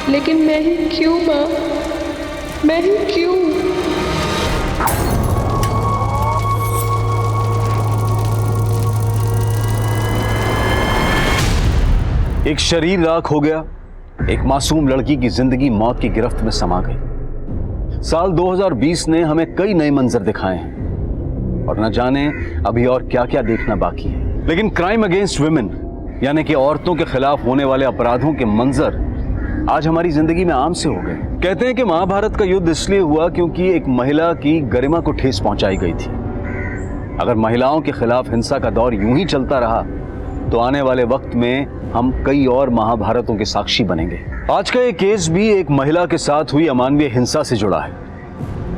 लेकिन मैं ही क्यों माँ, मैं ही क्यों? एक शरीर राख हो गया, एक मासूम लड़की की जिंदगी मौत की गिरफ्त में समा गई। साल 2020 ने हमें कई नए मंजर दिखाए हैं और न जाने अभी और क्या क्या देखना बाकी है। लेकिन क्राइम अगेंस्ट वुमेन यानी कि औरतों के खिलाफ होने वाले अपराधों के मंजर आज हमारी जिंदगी में आम से हो गए। कहते हैं कि महाभारत का युद्ध इसलिए हुआ क्योंकि एक महिला की गरिमा को ठेस पहुंचाई गई थी। अगर महिलाओं के खिलाफ हिंसा का दौर यूं ही चलता रहा तो आने वाले वक्त में हम कई और महाभारतों के साक्षी बनेंगे। आज का ये केस भी एक महिला के साथ हुई अमानवीय हिंसा से जुड़ा है।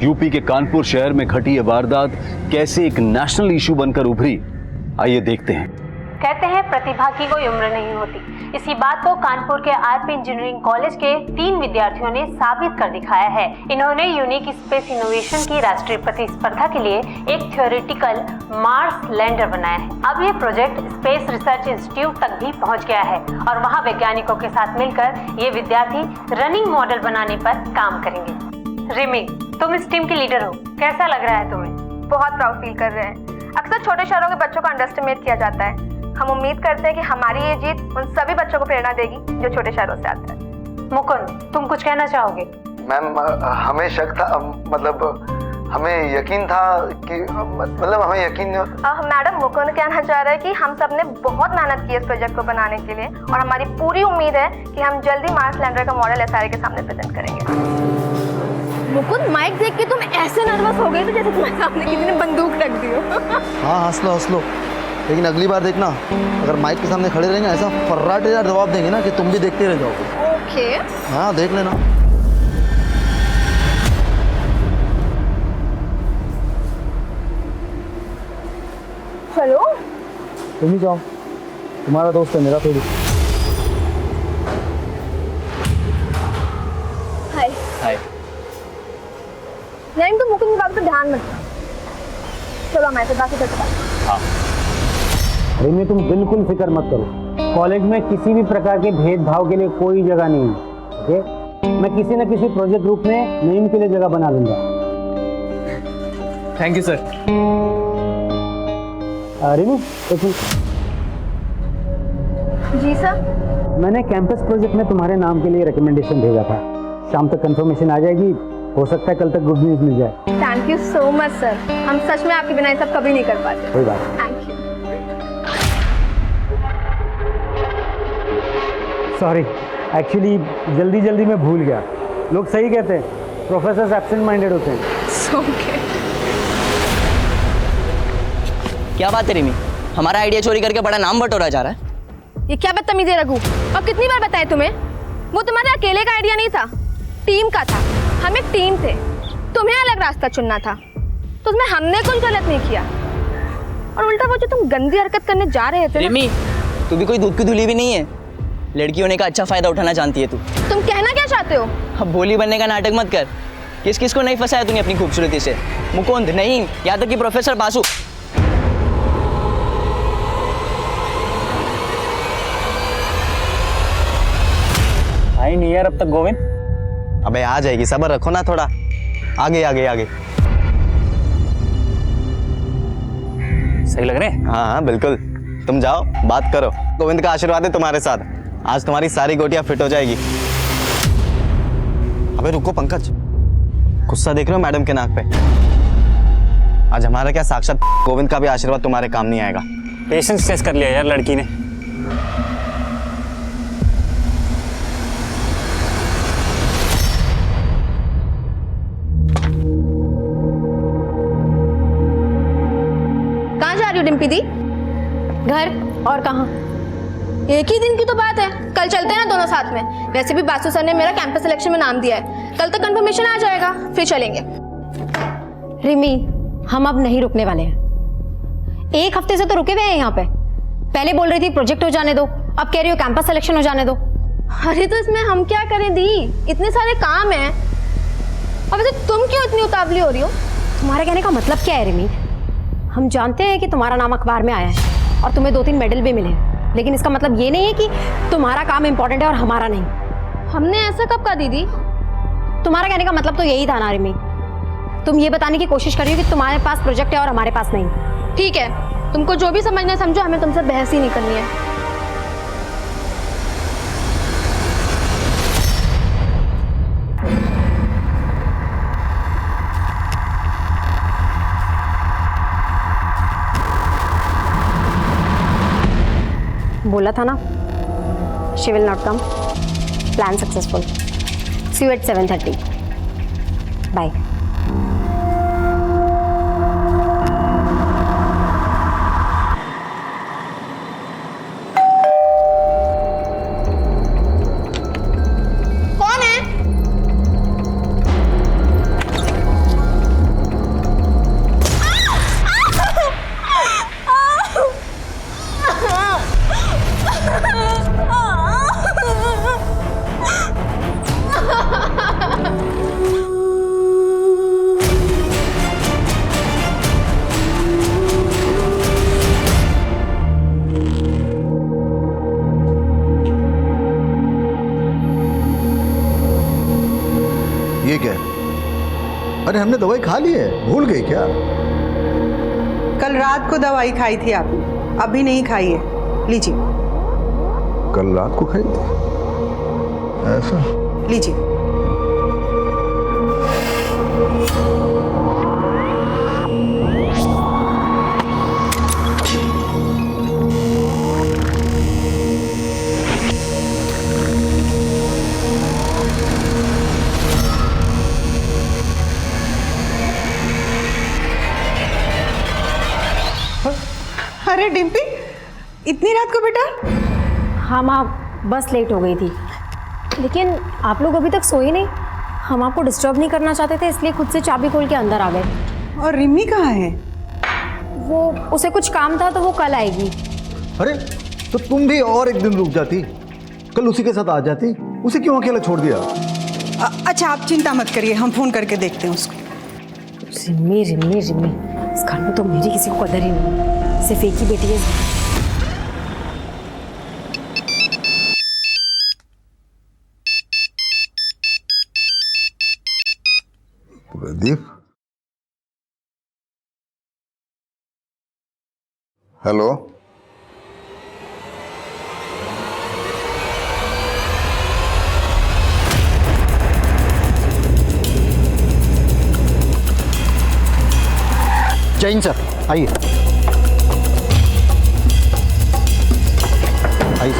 यूपी के कानपुर शहर में घटी ये वारदात कैसे एक नेशनल इशू बनकर उभरी, आइए देखते हैं। कहते हैं प्रतिभा की कोई उम्र नहीं होती। इसी बात को कानपुर के आरपी इंजीनियरिंग कॉलेज के 3 विद्यार्थियों ने साबित कर दिखाया है। इन्होंने यूनिक स्पेस इनोवेशन की राष्ट्रीय प्रतिस्पर्धा के लिए एक थ्योरेटिकल मार्स लैंडर बनाया है। अब ये प्रोजेक्ट स्पेस रिसर्च इंस्टीट्यूट तक भी पहुंच गया है और वहाँ वैज्ञानिकों के साथ मिलकर ये विद्यार्थी रनिंग मॉडल बनाने पर काम करेंगे। रिमी, तुम इस टीम की लीडर हो, कैसा लग रहा है तुम्हें? बहुत प्राउड फील कर रहे हैं। अक्सर छोटे शहरों के बच्चों को अंडरएस्टिमेट किया जाता है। हम उम्मीद करते हैं कि हमारी ये जीत उन सभी बच्चों को प्रेरणा देगी जो छोटे शहरों से आते हैं। मुकुंद, तुम कुछ कहना चाहोगे? मैम, हमें शक था, मतलब हमें यकीन था कि हमें यकीन मैडम, मुकुंद कहना चाह रहा है कि हम सब ने बहुत मेहनत की इस प्रोजेक्ट को बनाने के लिए और हमारी पूरी उम्मीद है कि हम जल्दी मार्स लैंडर का मॉडल एसआरए के सामने प्रेजेंट करेंगे। मुकुंद, माइक देख के तुम ऐसे नर्वस हो गए थे जैसे तुम्हारे सामने किसी ने बंदूक रख दी हो। हाँ, हंस लो, लेकिन अगली बार देखना, अगर माइक के सामने खड़े रहेंगे ऐसा फर्राटेदार जवाब देंगे ना कि तुम भी देखते रह जाओगे। ओके। हाँ, देख लेना। हेलो, तुम ही जाओ, तुम्हारा दोस्त है, मेरा थोड़ी। हाय। हाय। नहीं, तो मुकुंद की बात पे ध्यान मत दो। चलो मैं बाकी करते। हाँ। रिमी, तुम बिल्कुल फिक्र मत करो। कॉलेज में किसी भी प्रकार के भेदभाव के लिए कोई जगह नहीं है। ओके, मैं किसी न किसी प्रोजेक्ट ग्रुप में नईम के लिए जगह बना लूंगा। Thank you sir. रिमी, एक मिनट। जी सर। मैंने कैंपस प्रोजेक्ट में तुम्हारे नाम के लिए रिकमेंडेशन भेजा था। शाम तक कंफर्मेशन आ जाएगी, हो सकता है कल तक गुड न्यूज मिल जाए। Thank you so much sir. हम सच में आपके बिना ये सब कभी नहीं कर पाते। कोई बात नहीं। Thank you. सॉरी, एक्चुअली जल्दी में भूल गया। लोग सही कहते हैं, प्रोफेसर एब्सेंट माइंडेड होते हैं। ओके। क्या बात है रिमी, हमारा आइडिया चोरी करके बड़ा नाम बटोरा जा रहा है। ये क्या बदतमीजी है रघु? अब कितनी बार बताए तुम्हें? वो तुम्हारे अकेले का आइडिया नहीं था, टीम का था। हम एक टीम थे, तुम्हें अलग रास्ता चुनना था, तो उसमें हमने कुछ गलत नहीं किया। और उल्टा वो जो तुम गंदी हरकत करने जा रहे थे रिमी, तू भी कोई दूध की धुली भी नहीं है। लड़की होने का अच्छा फायदा उठाना जानती है तू। तुम कहना क्या चाहते हो? अब बोली बनने का नाटक मत कर। किस किस को नहीं फंसाया तूने अपनी खूबसूरती से? मुकुंद नहीं, यहाँ तक कि प्रोफेसर बासु। आई नहीं यार अब तक गोविंद। अबे आ जाएगी, सब्र रखो ना थोड़ा। आगे आगे आगे। सही लग रहे हैं? हाँ बिल्कुल, तुम जाओ बात करो। गोविंद का आशीर्वाद है तुम्हारे साथ, आज तुम्हारी सारी गोटियां फिट हो जाएगी। अबे रुको पंकज, गुस्सा देख रहे हो मैडम के नाक पे? आज हमारा क्या, साक्षात गोविंद का भी आशीर्वाद तुम्हारे काम नहीं आएगा। पेशेंस टेस्ट कर लिया यार लड़की ने। कहाँ जा रही हो डिम्पी दी? घर, और कहाँ? एक ही दिन की तो बात है, कल चलते हैं ना दोनों साथ में। वैसे भी बासु सर ने मेरा कैंपस सिलेक्शन में नाम दिया है, कल तक कंफर्मेशन आ जाएगा, फिर चलेंगे। रिमी, हम अब नहीं रुकने वाले हैं। एक हफ्ते से तो रुके हुए हैं यहाँ पे। पहले बोल रही थी प्रोजेक्ट हो जाने दो, अब कह रही हो कैंपस सिलेक्शन हो जाने दो। अरे तो इसमें हम क्या करें दी, इतने सारे काम हैं। अब वैसे तुम क्यों इतनी उतावली हो रही हो? तुम्हारे कहने का मतलब क्या है रिमी? हम जानते हैं कि तुम्हारा नाम अखबार में आया है और तुम्हें 2-3 मेडल भी मिले, लेकिन इसका मतलब ये नहीं है कि तुम्हारा काम इंपॉर्टेंट है और हमारा नहीं। हमने ऐसा कब कहा दीदी? तुम्हारा कहने का मतलब तो यही था ना रिमी, तुम ये बताने की कोशिश कर रही हो कि तुम्हारे पास प्रोजेक्ट है और हमारे पास नहीं। ठीक है, तुमको जो भी समझना है समझो, हमें तुमसे बहस ही नहीं करनी है। बोला था ना, she will not come. Plan successful. See you at 7:30। Bye. कौन है? ये क्या है? अरे हमने दवाई खा ली है, भूल गई क्या? कल रात को दवाई खाई थी आपने, अभी नहीं खाई है, लीजिए। कल रात को खाई थी? ऐसा? लीजिए। अरे डिम्पी, इतनी रात को बेटा? हाँ माँ, बस लेट हो गई थी, लेकिन आप लोग अभी तक सोए नहीं। हम आपको डिस्टर्ब नहीं करना चाहते थे, इसलिए खुद से चाबी खोल के अंदर आ गए। और रिमी कहाँ है? वो उसे कुछ काम था तो वो कल आएगी। अरे तो तुम भी और एक दिन रुक जाती, कल उसी के साथ आ जाती। उसे क्यों अकेला छोड़ दिया? अच्छा आप चिंता मत करिए, हम फोन करके देखते हैं उसको। रिमी रिमी रिमी, इस घर में तो मेरी किसी को कदर ही नहीं, सिर्फ एक ही बेटी है। प्रदीप, हेलो। जैन सर, आइए आइए।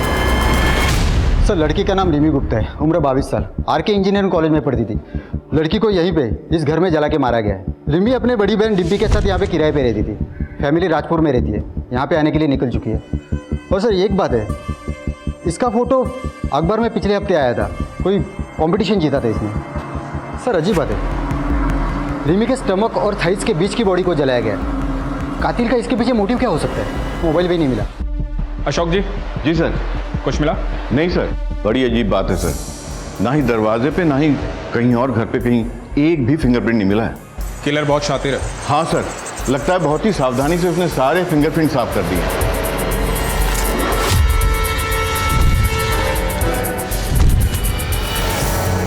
सर, लड़की का नाम रिमी गुप्ता है, उम्र 22 साल, आरके इंजीनियरिंग कॉलेज में पढ़ती थी। लड़की को यहीं पे इस घर में जला के मारा गया है। रिमी अपने बड़ी बहन डिम्पी के साथ यहाँ पे किराए पे रहती थी। फैमिली राजपुर में रहती है, यहाँ पे आने के लिए निकल चुकी है। और सर एक बात है, इसका फोटो अखबार में पिछले हफ्ते आया था, कोई कॉम्पिटिशन जीता था इसने। सर अजीब बात है, रिमी के स्टमक और थाइस के बीच की बॉडी को जलाया गया। कातिल का इसके पीछे मोटिव क्या हो सकता है? मोबाइल भी नहीं मिला। अशोक जी। जी सर। कुछ मिला? नहीं सर, बड़ी अजीब बात है सर, ना ही दरवाजे पे ना ही कहीं और घर पे कहीं एक भी फिंगरप्रिंट नहीं मिला है। किलर बहुत शातिर है। हाँ सर, लगता है बहुत ही सावधानी से उसने सारे फिंगरप्रिंट साफ कर दिए।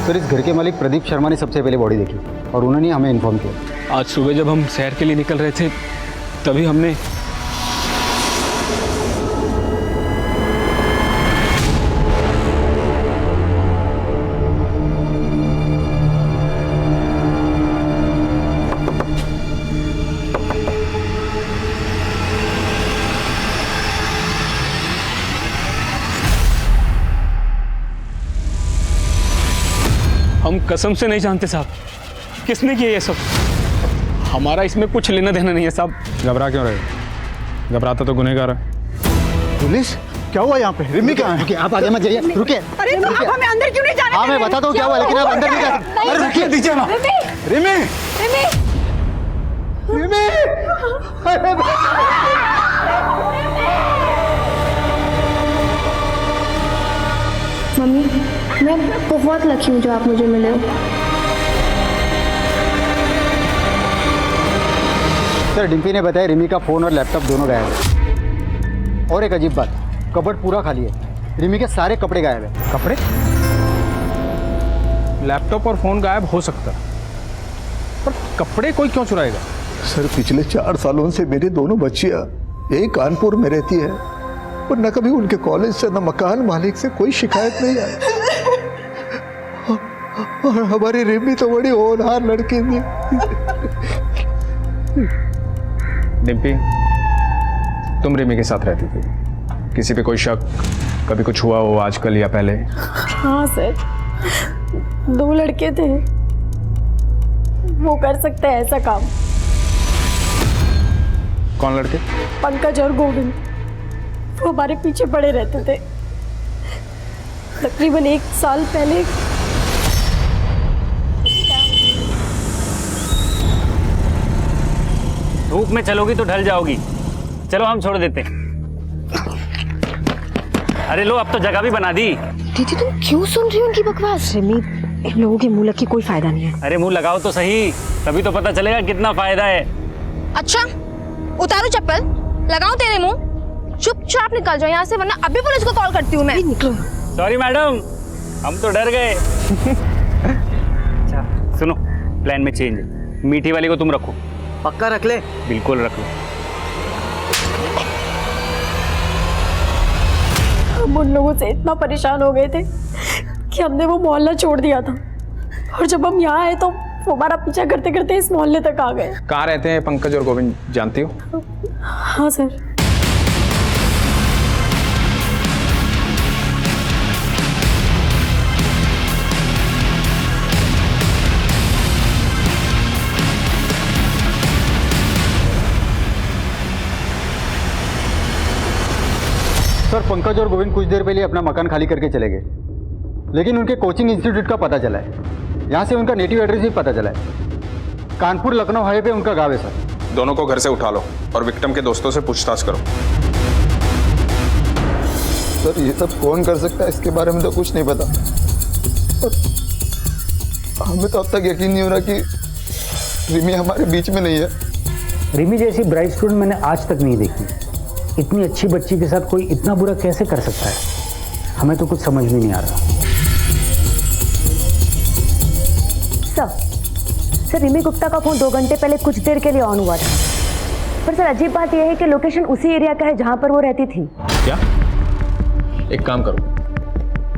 सर इस घर के मालिक प्रदीप शर्मा ने सबसे पहले बॉडी देखी और उन्होंने हमें इन्फॉर्म किया। आज सुबह जब हम सैर के लिए निकल रहे थे तभी हमने हम कसम से नहीं जानते साहब, किसने किया ये सब। हमारा इसमें कुछ लेना देना नहीं है साहब। घबरा क्यों रहे? घबराता तो गुनहगार है। पुलिस, क्या हुआ यहाँ पे? रिमी कहाँ है? आप आगे मत जाइए, रुकिए। अरे आप हमें अंदर क्यों नहीं जाने? हाँ मैं बताता हूँ क्या हुआ, लेकिन आप अंदर नहीं जा सकते। अरे रुकिए, दीजिए ना। रिमी, रिमी, मम्मी, मैं बहुत लकी हूँ जो आप मुझे मिले हो। सर डिम्पी ने बताया रिमी का फ़ोन और लैपटॉप दोनों गायब है। और एक अजीब बात, कबर्ड पूरा खाली है, रिमी के सारे कपड़े गायब है। कपड़े? लैपटॉप और फोन गायब हो सकता है, पर कपड़े कोई क्यों चुराएगा? सर पिछले 4 सालों से मेरी दोनों बच्चियां यही कानपुर में रहती है और न कभी उनके कॉलेज से न मकान मालिक से कोई शिकायत नहीं आई। और हमारी रिमी तो बड़ी होनहार लड़की थी। डिम्पी, तुम रिमी के साथ रहती थी, किसी पे कोई शक, कभी कुछ हुआ हो आजकल या पहले? हाँ सर, 2 लड़के थे, वो कर सकते हैं ऐसा काम। कौन लड़के? पंकज और गोविंद, वो हमारे पीछे पड़े रहते थे। तकरीबन 1 साल पहले धूप में चलोगी तो ढल जाओगी, चलो हम छोड़ देते हैं। अरे लो, अब तो जगह भी बना दी। दीदी तुम क्यों सुन रही हो उनकी बकवास? रिमी, इन लोगों के मुंह लग के कोई फायदा नहीं है। अरे मुंह लगाओ तो सही, तभी तो पता चलेगा कितना फायदा है। अच्छा, उतारू चप्पल, लगाऊं तेरे मुंह? चुपचाप निकल जाओ यहाँ से, वरना अभी पुलिस को कॉल करती हूँ मैं। निकलो। सॉरी मैडम, हम तो डर गए। अच्छा सुनो, प्लान में चेंज है। मीठी वाली को तुम रखो। पक्का रख ले? बिल्कुल रख लो। हम उन लोगों से इतना परेशान हो गए थे कि हमने वो मोहल्ला छोड़ दिया था, और जब हम यहाँ आए तो वो हमारा पीछा करते करते इस मोहल्ले तक आ गए। कहाँ रहते हैं पंकज और गोविंद, जानती हो? हाँ सर। सर पंकज और गोविंद कुछ देर पहले अपना मकान खाली करके चले गए, लेकिन उनके कोचिंग इंस्टीट्यूट का पता चला है। यहाँ से उनका नेटिव एड्रेस भी पता चला है। कानपुर लखनऊ हाईवे पे उनका गाँव है सर। दोनों को घर से उठा लो और विक्टिम के दोस्तों से पूछताछ करो। सर ये सब कौन कर सकता है, इसके बारे में तो कुछ नहीं पता। और हमें तो अब तक यकीन नहीं हो रहा कि रिमी हमारे बीच में नहीं है। रिमी जैसी ब्राइट स्टूडेंट मैंने आज तक नहीं देखी। इतनी अच्छी बच्ची के साथ कोई इतना बुरा कैसे कर सकता है? हमें तो कुछ समझ में नहीं आ रहा। सर रिमी गुप्ता का फोन 2 घंटे पहले कुछ देर के लिए ऑन हुआ था, पर सर अजीब बात यह है कि लोकेशन उसी एरिया का है जहां पर वो रहती थी। क्या? एक काम करो,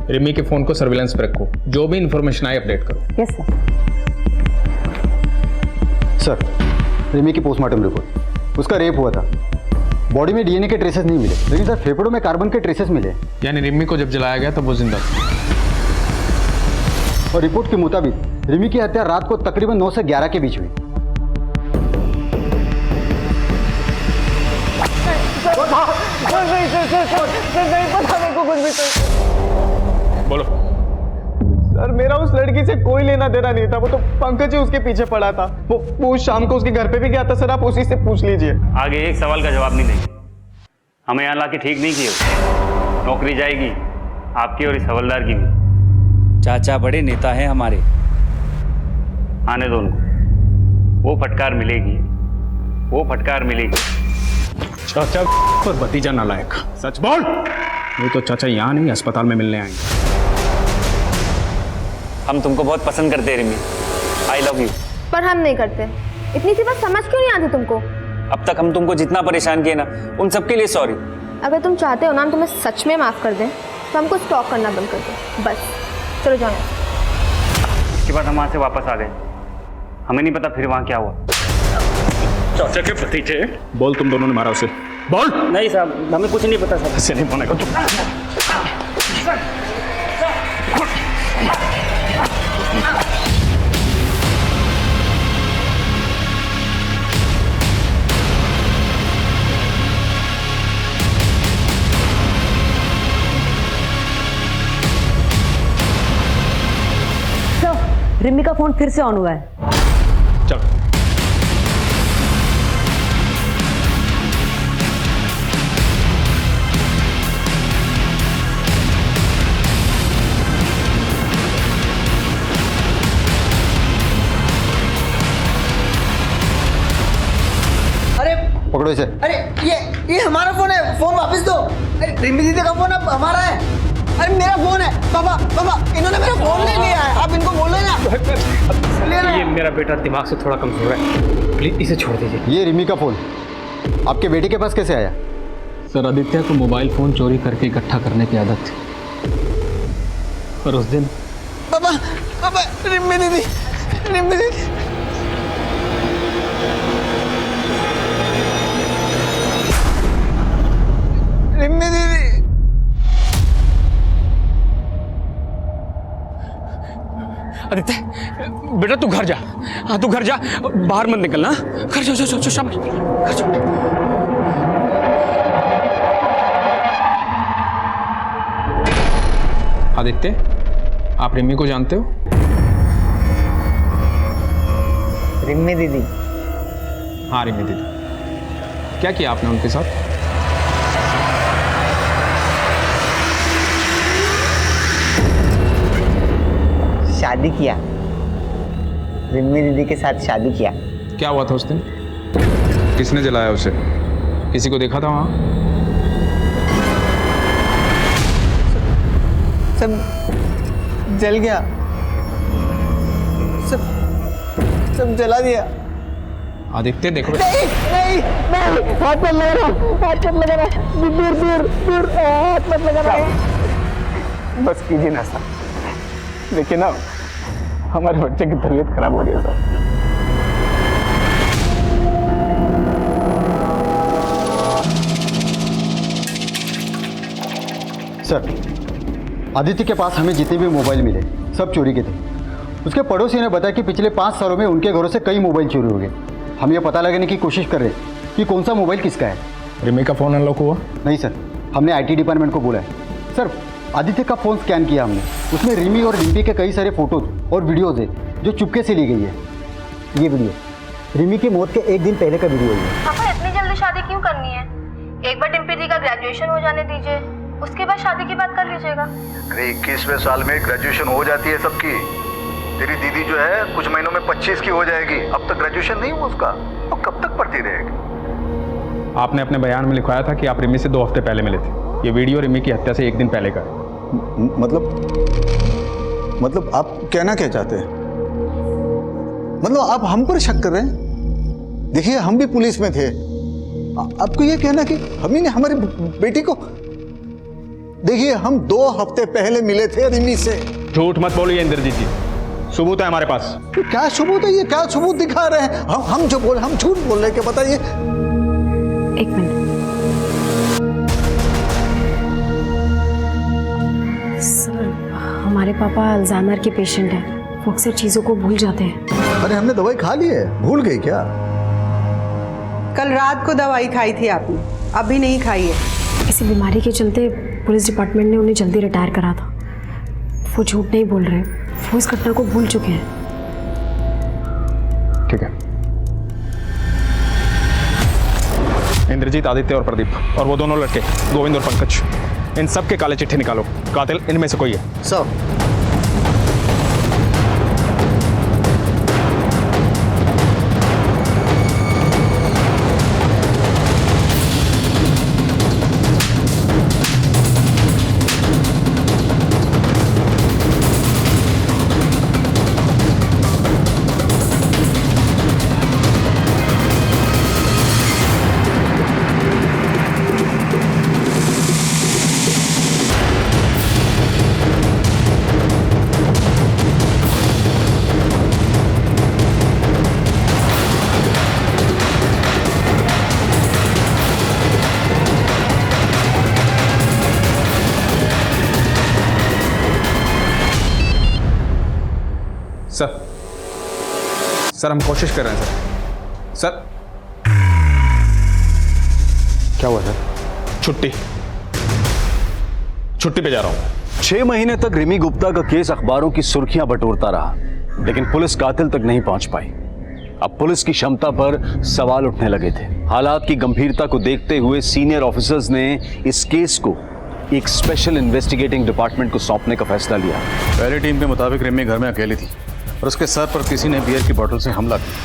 रिमी के फोन को सर्विलांस पे रखो, जो भी इंफॉर्मेशन आए अपडेट करो। Yes sir. सर रिमी की पोस्टमार्टम रिपोर्ट, उसका रेप हुआ था। बॉडी में डीएनए के ट्रेसेस नहीं मिले, लेकिन सर फेफड़ों में कार्बन के ट्रेसेस मिले। यानी रिमी को जब जलाया गया तब वो जिंदा था। और रिपोर्ट के मुताबिक रिमी की हत्या रात को तकरीबन 9 से 11 के बीच हुई। बोलो। सर मेरा उस लड़की से कोई लेना देना नहीं था, वो तो पंकज ही उसके पीछे पड़ा था। वो शाम को उसके घर पे भी गया था। सर आप उसी से पूछ लीजिए। आगे एक सवाल का जवाब नहीं देंगे। हमें यहाँ लाके ठीक नहीं किए, नौकरी जाएगी आपकी और इस हवलदार की भी। चाचा बड़े नेता हैं हमारे, आने दो उनको। वो फटकार मिलेगी, वो फटकार मिलेगी। चाचा और भतीजा नालायक, सच बोल। वो तो चाचा यहाँ नहीं अस्पताल में मिलने आएंगे। हम तुमको बहुत पसंद करते हैं रिमी, आई लव यू। पर हम नहीं करते। इतनी सी बात समझ क्यों नहीं आती तुमको? अब तक हम तुमको जितना परेशान किए ना, उन सबके लिए सॉरी। अगर तुम चाहते हो ना हम तुम्हें सच में माफ कर दें, तो हमको स्टॉक करना बंद कर दो बस। चलो जाओ। उसके बाद हम वहाँ से वापस आ गए, हमें नहीं पता फिर वहाँ क्या हुआ। चाचा के भतीजे। बोल, तुम दोनों ने मारा उसे, बोल। नहीं साहब, हमें कुछ नहीं पता साहब। ऐसे नहीं बोलने को। रिमी का फोन फिर से ऑन हुआ है। चलो। अरे पकड़ो इसे। अरे ये हमारा फोन है, फोन वापस दो। अरे रिमी दीदी का फोन अब हमारा है। अरे मेरा फोन है। पापा पापा इन्होंने मेरा फोन ले लिया है, आप इनको बोलो ना। ये मेरा बेटा दिमाग से थोड़ा कमजोर है, प्लीज इसे छोड़ दीजिए। ये रिमी का फ़ोन आपके बेटे के पास कैसे आया? सर आदित्य को मोबाइल फ़ोन चोरी करके इकट्ठा करने की आदत थी, पर उस दिन पापा पापा रिम्मी दीदी, रिम्मी दीदी। रिम्मी दीदी। आदित्य बेटा तू घर जा, हाँ तू घर जा, बाहर मत निकलना। घर जा, जा, जा, जा, शाबाश, घर जा। आदित्य आप रिम्मी को जानते हो? रिम्मी दीदी? हाँ रिम्मी दीदी। क्या किया आपने उनके साथ? शादी किया, रिम्मी दीदी के साथ शादी किया। क्या हुआ था उस दिन? किसने जलाया उसे? किसी को देखा था वहां? सब जल गया, सब जला दिया। आदित्य देखो। नहीं नहीं नहीं, हाथ मत लगा रहा, हाथ मत लगा रहा, दूर दूर दूर, हाथ मत लगा रहा। बस कीजिए ना सर, देखिए ना हमारे बच्चे की तबीयत खराब हो रही है सर। आदित्य के पास हमें जितने भी मोबाइल मिले सब चोरी के थे। उसके पड़ोसी ने बताया कि पिछले 5 सालों में उनके घरों से कई मोबाइल चोरी हो गए। हम ये पता लगाने की कोशिश कर रहे हैं कि कौन सा मोबाइल किसका है। रिमी का फ़ोन अनलॉक हुआ? नहीं सर, हमने IT डिपार्टमेंट को बोला है। सर आदित्य का फ़ोन स्कैन किया हमने, उसमें रिमी और डिम्पी के कई सारे फोटोज और वीडियोज़ है जो चुपके से ली गई है। ये वीडियो रिमी की मौत के 1 दिन पहले का वीडियो है। पापा इतनी जल्दी शादी क्यों करनी है? एक बार डिम्पी दी का ग्रेजुएशन हो जाने दीजिए, उसके बाद शादी की बात कर लीजिएगा। अरे 21वें साल में ग्रेजुएशन हो जाती है सबकी। तेरी दीदी जो है कुछ महीनों में 25 की हो जाएगी, अब तक ग्रेजुएशन नहीं हुआ उसका, तो कब तक पढ़ती रहेगी? आपने अपने बयान में लिखवाया था कि आप रिमी से 2 हफ्ते पहले मिले थे। ये वीडियो रिमी की हत्या से 1 दिन पहले का है। मतलब आप कहना क्या चाहते हैं? मतलब आप हम पर शक कर रहे हैं? देखिए हम भी पुलिस में थे, आपको ये कहना कि हम ही ने हमारी बेटी को, देखिए हम 2 हफ्ते पहले मिले थे रिमी से। झूठ मत बोलिए इंद्रजीत जी, सबूत है हमारे पास। तो क्या सबूत है? ये क्या सबूत दिखा रहे हैं? हम जो बोल, हम झूठ बोल रहे हैं क्या? बताइए। 1 मिनट सर, हमारे पापा अल्जाइमर के पेशेंट हैं, वो अक्सर चीज़ों को भूल जाते हैं। अरे हमने दवाई खा ली है, भूल गई क्या? कल रात को दवाई खाई थी आपने, अभी नहीं खाई है। इसी बीमारी के चलते पुलिस डिपार्टमेंट ने उन्हें जल्दी रिटायर करा था। वो झूठ नहीं बोल रहे, वो इस घटना को भूल चुके हैं। ठीक है। इंद्रजीत, आदित्य और प्रदीप और वो दोनों लड़के गोविंद और पंकज, इन सब के काले चिट्ठे निकालो। कातिल इनमें से कोई है। सब सर हम कोशिश कर रहे हैं सर। क्या हुआ सर? छुट्टी पे जा रहा हूं। 6 महीने तक रिमी गुप्ता का केस अखबारों की सुर्खियां बटोरता रहा, लेकिन पुलिस कातिल तक नहीं पहुंच पाई। अब पुलिस की क्षमता पर सवाल उठने लगे थे। हालात की गंभीरता को देखते हुए सीनियर ऑफिसर्स ने इस केस को एक स्पेशल इन्वेस्टिगेटिंग डिपार्टमेंट को सौंपने का फैसला लिया। पहली टीम के मुताबिक रिमी घर में अकेली थी और उसके सर पर किसी ने बियर की बोतल से हमला किया।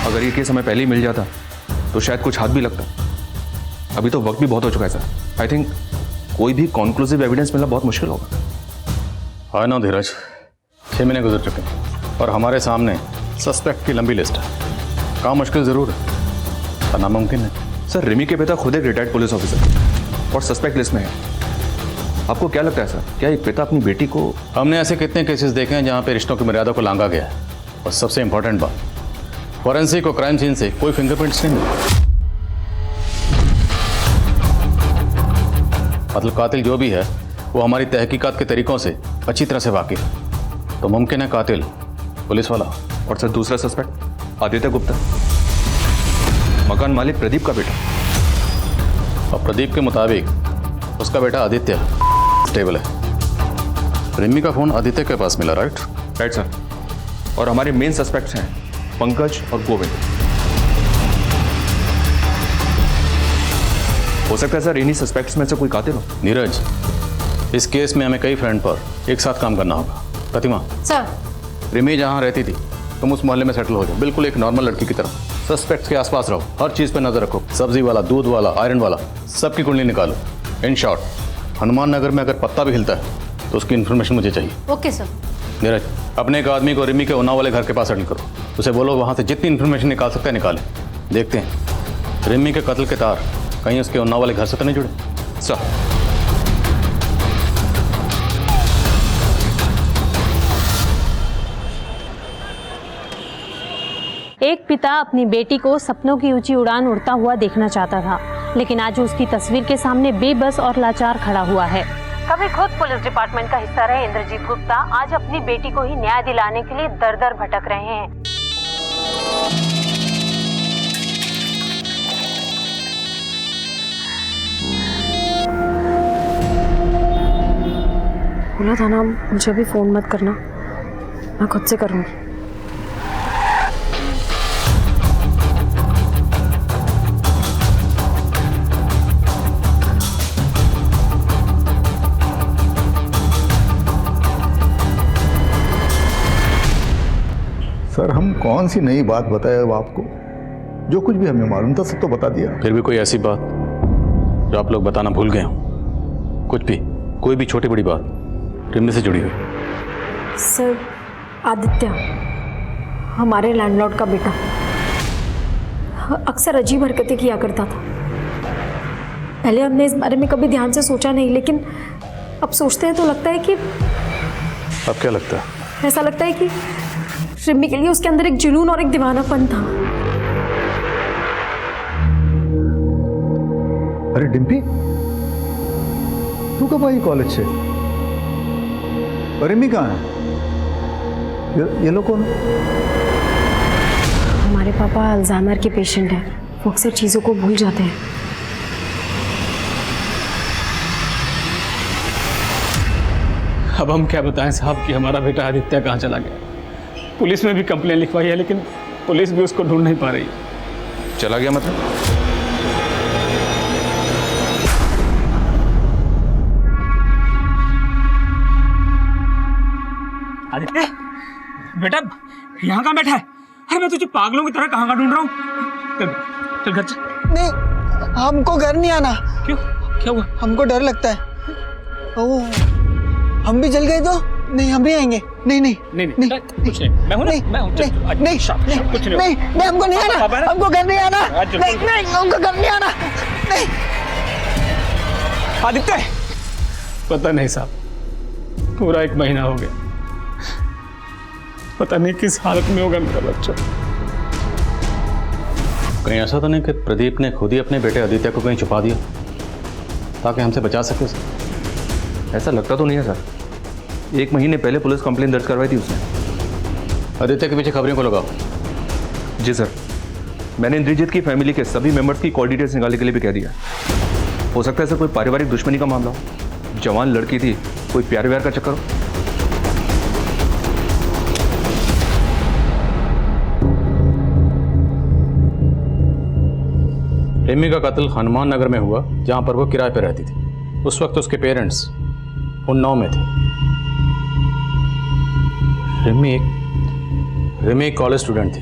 अगर ये केस हमें पहले ही मिल जाता तो शायद कुछ हाथ भी लगता। अभी तो वक्त भी बहुत हो चुका है सर। आई थिंक कोई भी कॉन्क्लूसिव एविडेंस मिलना बहुत मुश्किल होगा। हाँ ना धीरज, 6 महीने गुजर चुके हैं और हमारे सामने सस्पेक्ट की लंबी लिस्ट है। काम मुश्किल ज़रूर है पर नामुमकिन है। सर रिमी के पिता खुद एक रिटायर्ड पुलिस ऑफिसर और सस्पेक्ट लिस्ट में है। आपको क्या लगता है सर, क्या एक पिता अपनी बेटी को? हमने ऐसे कितने केसेस देखे हैं जहाँ पे रिश्तों की मर्यादा को लांघा गया है। और सबसे इंपॉर्टेंट बात, फॉरेंसिक और क्राइम सीन से कोई फिंगरप्रिंट्स नहीं मिले। मतलब कातिल जो भी है वो हमारी तहकीकात के तरीकों से अच्छी तरह से वाकिफ है, तो मुमकिन है कातिल पुलिस वाला। और सर दूसरा सस्पेक्ट आदित्य गुप्ता, मकान मालिक प्रदीप का बेटा। और प्रदीप के मुताबिक उसका बेटा आदित्य स्टेबल है। रिमी का फोन आदित्य के पास मिला, राइट? Right sir. और हमारे मेन सस्पेक्ट्स हैं पंकज और गोविंद। हो सकता है सर इन्हीं सस्पेक्ट्स में से कोई कातिल हो। नीरज, इस केस में हमें कई फ्रेंड पर एक साथ काम करना होगा। प्रतिमा सर, रिमी जहाँ रहती थी तुम उस मोहल्ले में सेटल हो जाओ, बिल्कुल एक नॉर्मल लड़की की तरह। सस्पेक्ट्स के आसपास रहो, हर चीज़ पर नजर रखो, सब्जी वाला, दूध वाला, आयरन वाला, सबकी कुंडली निकालो। इन शॉर्ट, हनुमान नगर में अगर पत्ता भी हिलता है तो उसकी इन्फॉर्मेशन मुझे चाहिए। Okay sir. नीरज, अपने एक आदमी को रिमी के उन्नाव वाले घर के पास सेटल करो। उसे बोलो वहाँ से जितनी इन्फॉर्मेशन निकाल सकता है निकाले। देखते हैं रिमी के कत्ल के तार कहीं उसके उन्नाव वाले घर से तो नहीं जुड़े। सर एक पिता अपनी बेटी को सपनों की ऊंची उड़ान उड़ता हुआ देखना चाहता था, लेकिन आज उसकी तस्वीर के सामने बेबस और लाचार खड़ा हुआ है। कभी खुद पुलिस डिपार्टमेंट का हिस्सा रहे इंद्रजीत गुप्ता आज अपनी बेटी को ही न्याय दिलाने के लिए दर दर भटक रहे हैं। बोला था ना मुझे भी फोन मत करना, मैं खुद से करूंगी। सर हम कौन सी नई बात बताए अब आपको? जो कुछ भी हमें मालूम था सब तो बता दिया। फिर भी कोई ऐसी बात जो आप लोग बताना भूल गए हो? कुछ भी, कोई भी छोटी बड़ी बात रिमी से जुड़ी हुई? सर, आदित्य हमारे लैंडलॉर्ड का बेटा अक्सर अजीब हरकतें किया करता था। पहले हमने इस बारे में कभी ध्यान से सोचा नहीं, लेकिन अब सोचते हैं तो लगता है कि अब क्या लगता है? ऐसा लगता है कि रिमी के लिए उसके अंदर एक जुनून और एक दीवानापन था। अरे डिम्पी, तू कब आई कॉलेज से? रिमी कहाँ है? ये लोग कौन? हमारे पापा अल्जाइमर के पेशेंट हैं, वो अक्सर चीज़ों को भूल जाते हैं। अब हम क्या बताएं साहब कि हमारा बेटा आदित्य कहाँ चला गया। पुलिस में भी कंप्लेन लिखवाई है लेकिन पुलिस भी उसको ढूंढ नहीं पा रही। चला गया मतलब? आदित्य बेटा यहाँ कहाँ बैठा है? अरे मैं तुझे पागलों की तरह कहाँ ढूंढ रहा हूँ। चल चल घर चल। नहीं, हमको घर नहीं आना। क्यों, क्या हुआ? हमको डर लगता है। ओह, हम भी जल गए तो? नहीं, हम भी आएंगे। नहीं नहीं नहीं नहीं, कुछ नहीं, मैं हूं ना, मैं हूं। नहीं नहीं कुछ नहीं, नहीं, हमको नहीं आना, हमको घर नहीं आना। नहीं नहीं, हमको घर नहीं आना। नहीं आदित्य, पता नहीं साहब, पूरा 1 महीना हो गया, पता नहीं किस हालत में होगा मेरा बच्चा। कहीं ऐसा तो नहीं कि प्रदीप ने खुद ही अपने बेटे आदित्य को कहीं छुपा दिया ताकि हमसे बचा सके उसे? ऐसा लगता तो नहीं है सर। 1 महीने पहले पुलिस कंप्लेन दर्ज करवाई थी उसने। आदित्य के पीछे खबरों को लगाओ। जी सर, मैंने इंद्रजीत की फैमिली के सभी मेंबर्स की कॉल डिटेल्स निकालने के लिए भी कह दिया। हो सकता है सर कोई पारिवारिक दुश्मनी का मामला हो, जवान लड़की थी, कोई प्यार व्यार का चक्कर हो। रिमी का कत्ल हनुमान नगर में हुआ जहां पर वो किराए पर रहती थी। उस वक्त उसके पेरेंट्स उन्नाव में थे। रिमी एक कॉलेज स्टूडेंट थी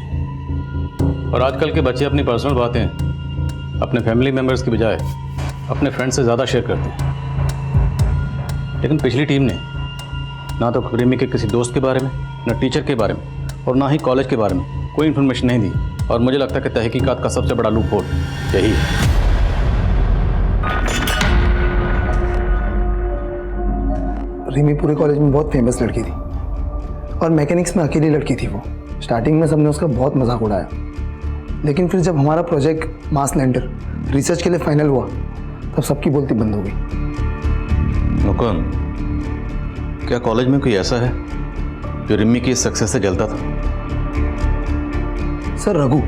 और आजकल के बच्चे अपनी पर्सनल बातें अपने फैमिली मेम्बर्स की बजाय अपने फ्रेंड से ज़्यादा शेयर करते हैं। लेकिन पिछली टीम ने ना तो रिमी के किसी दोस्त के बारे में, ना टीचर के बारे में और ना ही कॉलेज के बारे में कोई इन्फॉर्मेशन नहीं दी। और मुझे लगता है कि तहकीकात का सबसे बड़ा लूप होल यही है। रिमी पूरे कॉलेज में बहुत फेमस लड़की थी और मैकेनिक्स में अकेली लड़की थी वो। स्टार्टिंग में सबने उसका बहुत मजाक उड़ाया, लेकिन फिर जब हमारा प्रोजेक्ट मास लैंडर रिसर्च के लिए फाइनल हुआ तब सबकी बोलती बंद हो गई। मुकुंद, क्या कॉलेज में कोई ऐसा है जो रिमी की सक्सेस से जलता था? सर रघु।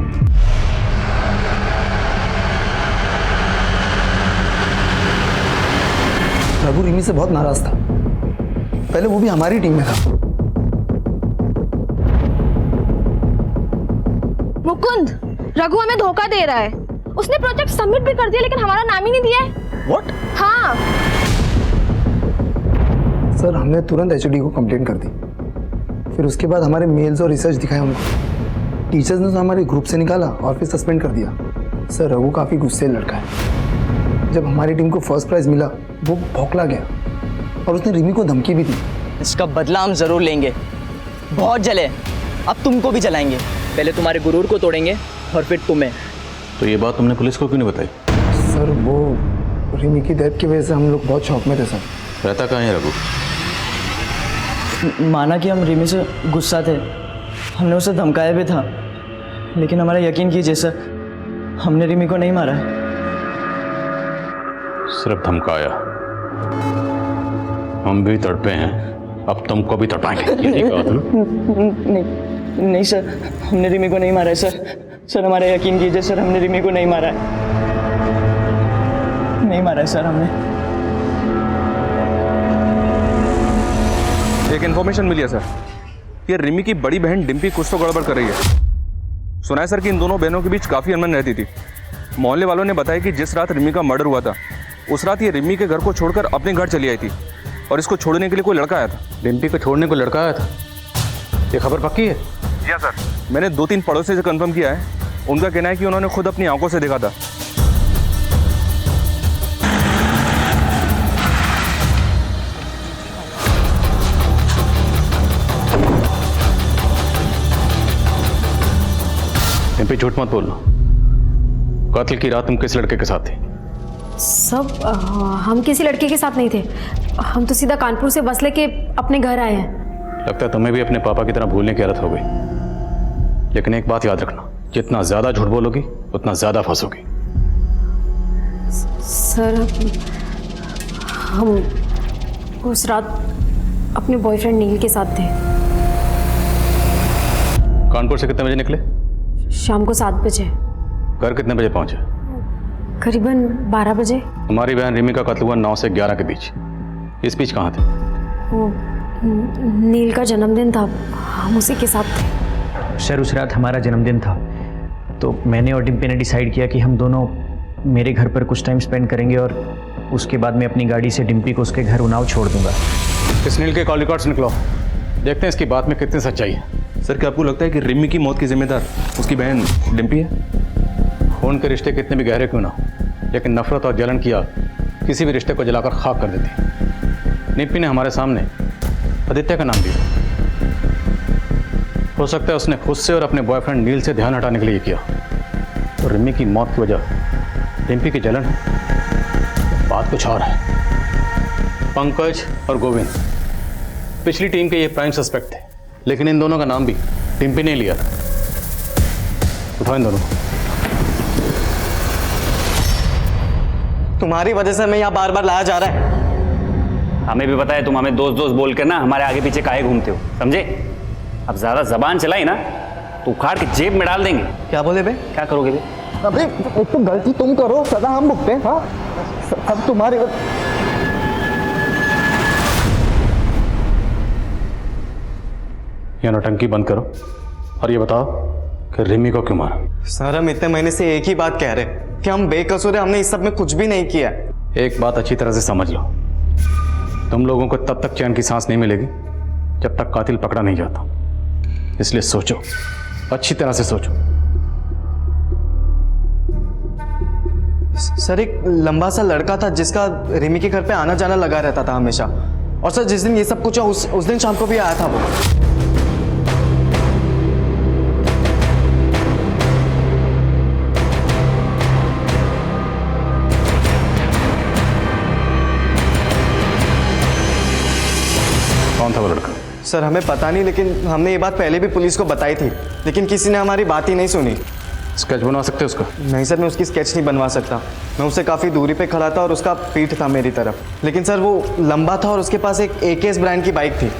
रघु रिमी से बहुत नाराज था। पहले वो भी हमारी टीम में था। मुकुंद, रघु हमें धोखा दे रहा है। उसने प्रोजेक्ट सबमिट भी कर दिया लेकिन हमारा नाम ही नहीं दिया है। What? हाँ। सर हमने तुरंत एचओडी को कंप्लेन कर दी। फिर उसके बाद हमारे मेल्स और रिसर्च दिखाए उनको। टीचर्स ने तो हमारे ग्रुप से निकाला और फिर सस्पेंड कर दिया। सर रघु काफ़ी गुस्से लड़का है। जब हमारी टीम को फर्स्ट प्राइज मिला वो भौंकला गया और उसने रिमी को धमकी भी दी। इसका बदला हम जरूर लेंगे। बहुत जले, अब तुमको भी जलाएंगे। पहले तुम्हारे गुरूर को तोड़ेंगे और फिर तुम्हें। तो ये बात तुमने पुलिस को क्यों नहीं बताई? सर वो रिमी की डेथ की वजह से हम लोग बहुत शौक में थे सर। रहता कहाँ है रघु? माना कि हम रिमी से गुस्सा थे, हमने उसे धमकाया भी था, लेकिन हमारा यकीन कीजिए सर, हमने रिमी को नहीं मारा। सिर्फ धमकाया? हम भी तड़पे हैं, अब तुमको भी तड़पाएंगे। नहीं सर, हमने रिमी को नहीं मारा है सर। हमारा यकीन कीजिए सर, हमने रिमी को नहीं मारा है। नहीं मारा है सर हमने। एक इन्फॉर्मेशन मिली है सर, ये रिमी की बड़ी बहन डिम्पी कुछ तो गड़बड़ कर रही है। सुना है सर कि इन दोनों बहनों के बीच काफ़ी अनबन रहती थी। मोहल्ले वालों ने बताया कि जिस रात रिमी का मर्डर हुआ था उस रात ये रिमी के घर को छोड़कर अपने घर चली आई थी और इसको छोड़ने के लिए कोई लड़का आया था। डिम्पी को छोड़ने को लड़का आया था? ये खबर पक्की है? जी हाँ सर, मैंने 2-3 पड़ोसी से कंफर्म किया है। उनका कहना है कि उन्होंने खुद अपनी आंखों से देखा था। डिम्पी झूठ मत बोलना। कातिल की रात तुम किस लड़के के साथ थे? सब हम किसी लड़के के साथ नहीं थे। हम तो सीधा कानपुर से बस लेके अपने घर आए हैं। लगता है तुम्हें भी अपने पापा की तरह भूलने की आदत हो गई। लेकिन एक बात याद रखना, जितना ज्यादा झूठ बोलोगी उतना ज्यादा फंसोगी। सर हम उस रात अपने बॉयफ्रेंड नील के साथ थे। कानपुर से कितने बजे निकले? शाम को 7 बजे। घर कितने बजे पहुंचे? करीबन 12 बजे। हमारी बहन रिमी का कत्ल हुआ 9 से 11 के बीच। इस बीच कहाँ थे? वो नील का जन्मदिन था, हम उसी के साथ थे। सर उस रात हमारा जन्मदिन था, तो मैंने और डिम्पी ने डिसाइड किया कि हम दोनों मेरे घर पर कुछ टाइम स्पेंड करेंगे और उसके बाद मैं अपनी गाड़ी से डिम्पी को उसके घर उन्नाव छोड़ दूंगा। इस नील के कॉल रिकॉर्ड्स निकलो, देखते हैं इसकी बात में कितनी सच्चाई है। सर क्या आपको लगता है कि रिमी की मौत की जिम्मेदार उसकी बहन डिम्पी है? खून के रिश्ते कितने भी गहरे क्यों ना हो, लेकिन नफरत और जलन की आग किसी भी रिश्ते को जलाकर खाक कर देती। निप्पी ने हमारे सामने आदित्य का नाम दिया। हो सकता है उसने खुद से और अपने बॉयफ्रेंड नील से ध्यान हटाने के लिए किया। तो रिमी की मौत की वजह डिम्पी की जलन है, बात कुछ और है। पंकज और गोविंद पिछली टीम के ये प्राइम सस्पेक्ट थे, लेकिन इन दोनों का नाम भी डिम्पी ने लिया था। उठाओ इन दोनों। तुम्हारी वजह से हमें यहाँ बार बार लाया जा रहा है। हमें भी पता है तुम हमें दोस्त दोस्त बोल कर ना हमारे आगे पीछे काहे घूमते हो, समझे? अब ज्यादा जबान चलाई ना तो उखाड़ के जेब में डाल देंगे। क्या बोले बे? क्या करोगे बे? अबे एक तो गलती तुम करो, सदा हम भुगते हैं। हाँ सब तुम्हारी ये नौटंकी बंद करो और ये बताओ कि रिमी को क्यों मारा? सर हम इतने महीने से एक ही बात कह रहे कि हम बेकसूर हैं, हमने इस सब में कुछ भी नहीं किया। एक बात अच्छी तरह से समझ लो, तुम लोगों को तब तक चैन की सांस नहीं मिलेगी जब तक कातिल पकड़ा नहीं जाता। इसलिए सोचो, अच्छी तरह से सोचो। सर एक लंबा सा लड़का था जिसका रिमी के घर पे आना जाना लगा रहता था हमेशा। और सर जिस दिन ये सब कुछ है उस दिन शाम को भी आया था वो। कौन था वो लड़का? सर हमें पता नहीं, लेकिन हमने ये बात पहले भी पुलिस को बताई थी, लेकिन किसी ने हमारी बात ही नहीं सुनी। स्केच बनवा सकते हो उसका? नहीं सर, मैं उसकी स्केच नहीं बनवा सकता। मैं उससे काफ़ी दूरी पे खड़ा था और उसका पीठ था मेरी तरफ, लेकिन सर वो लंबा था और उसके पास एक AKS ब्रांड की बाइक थी।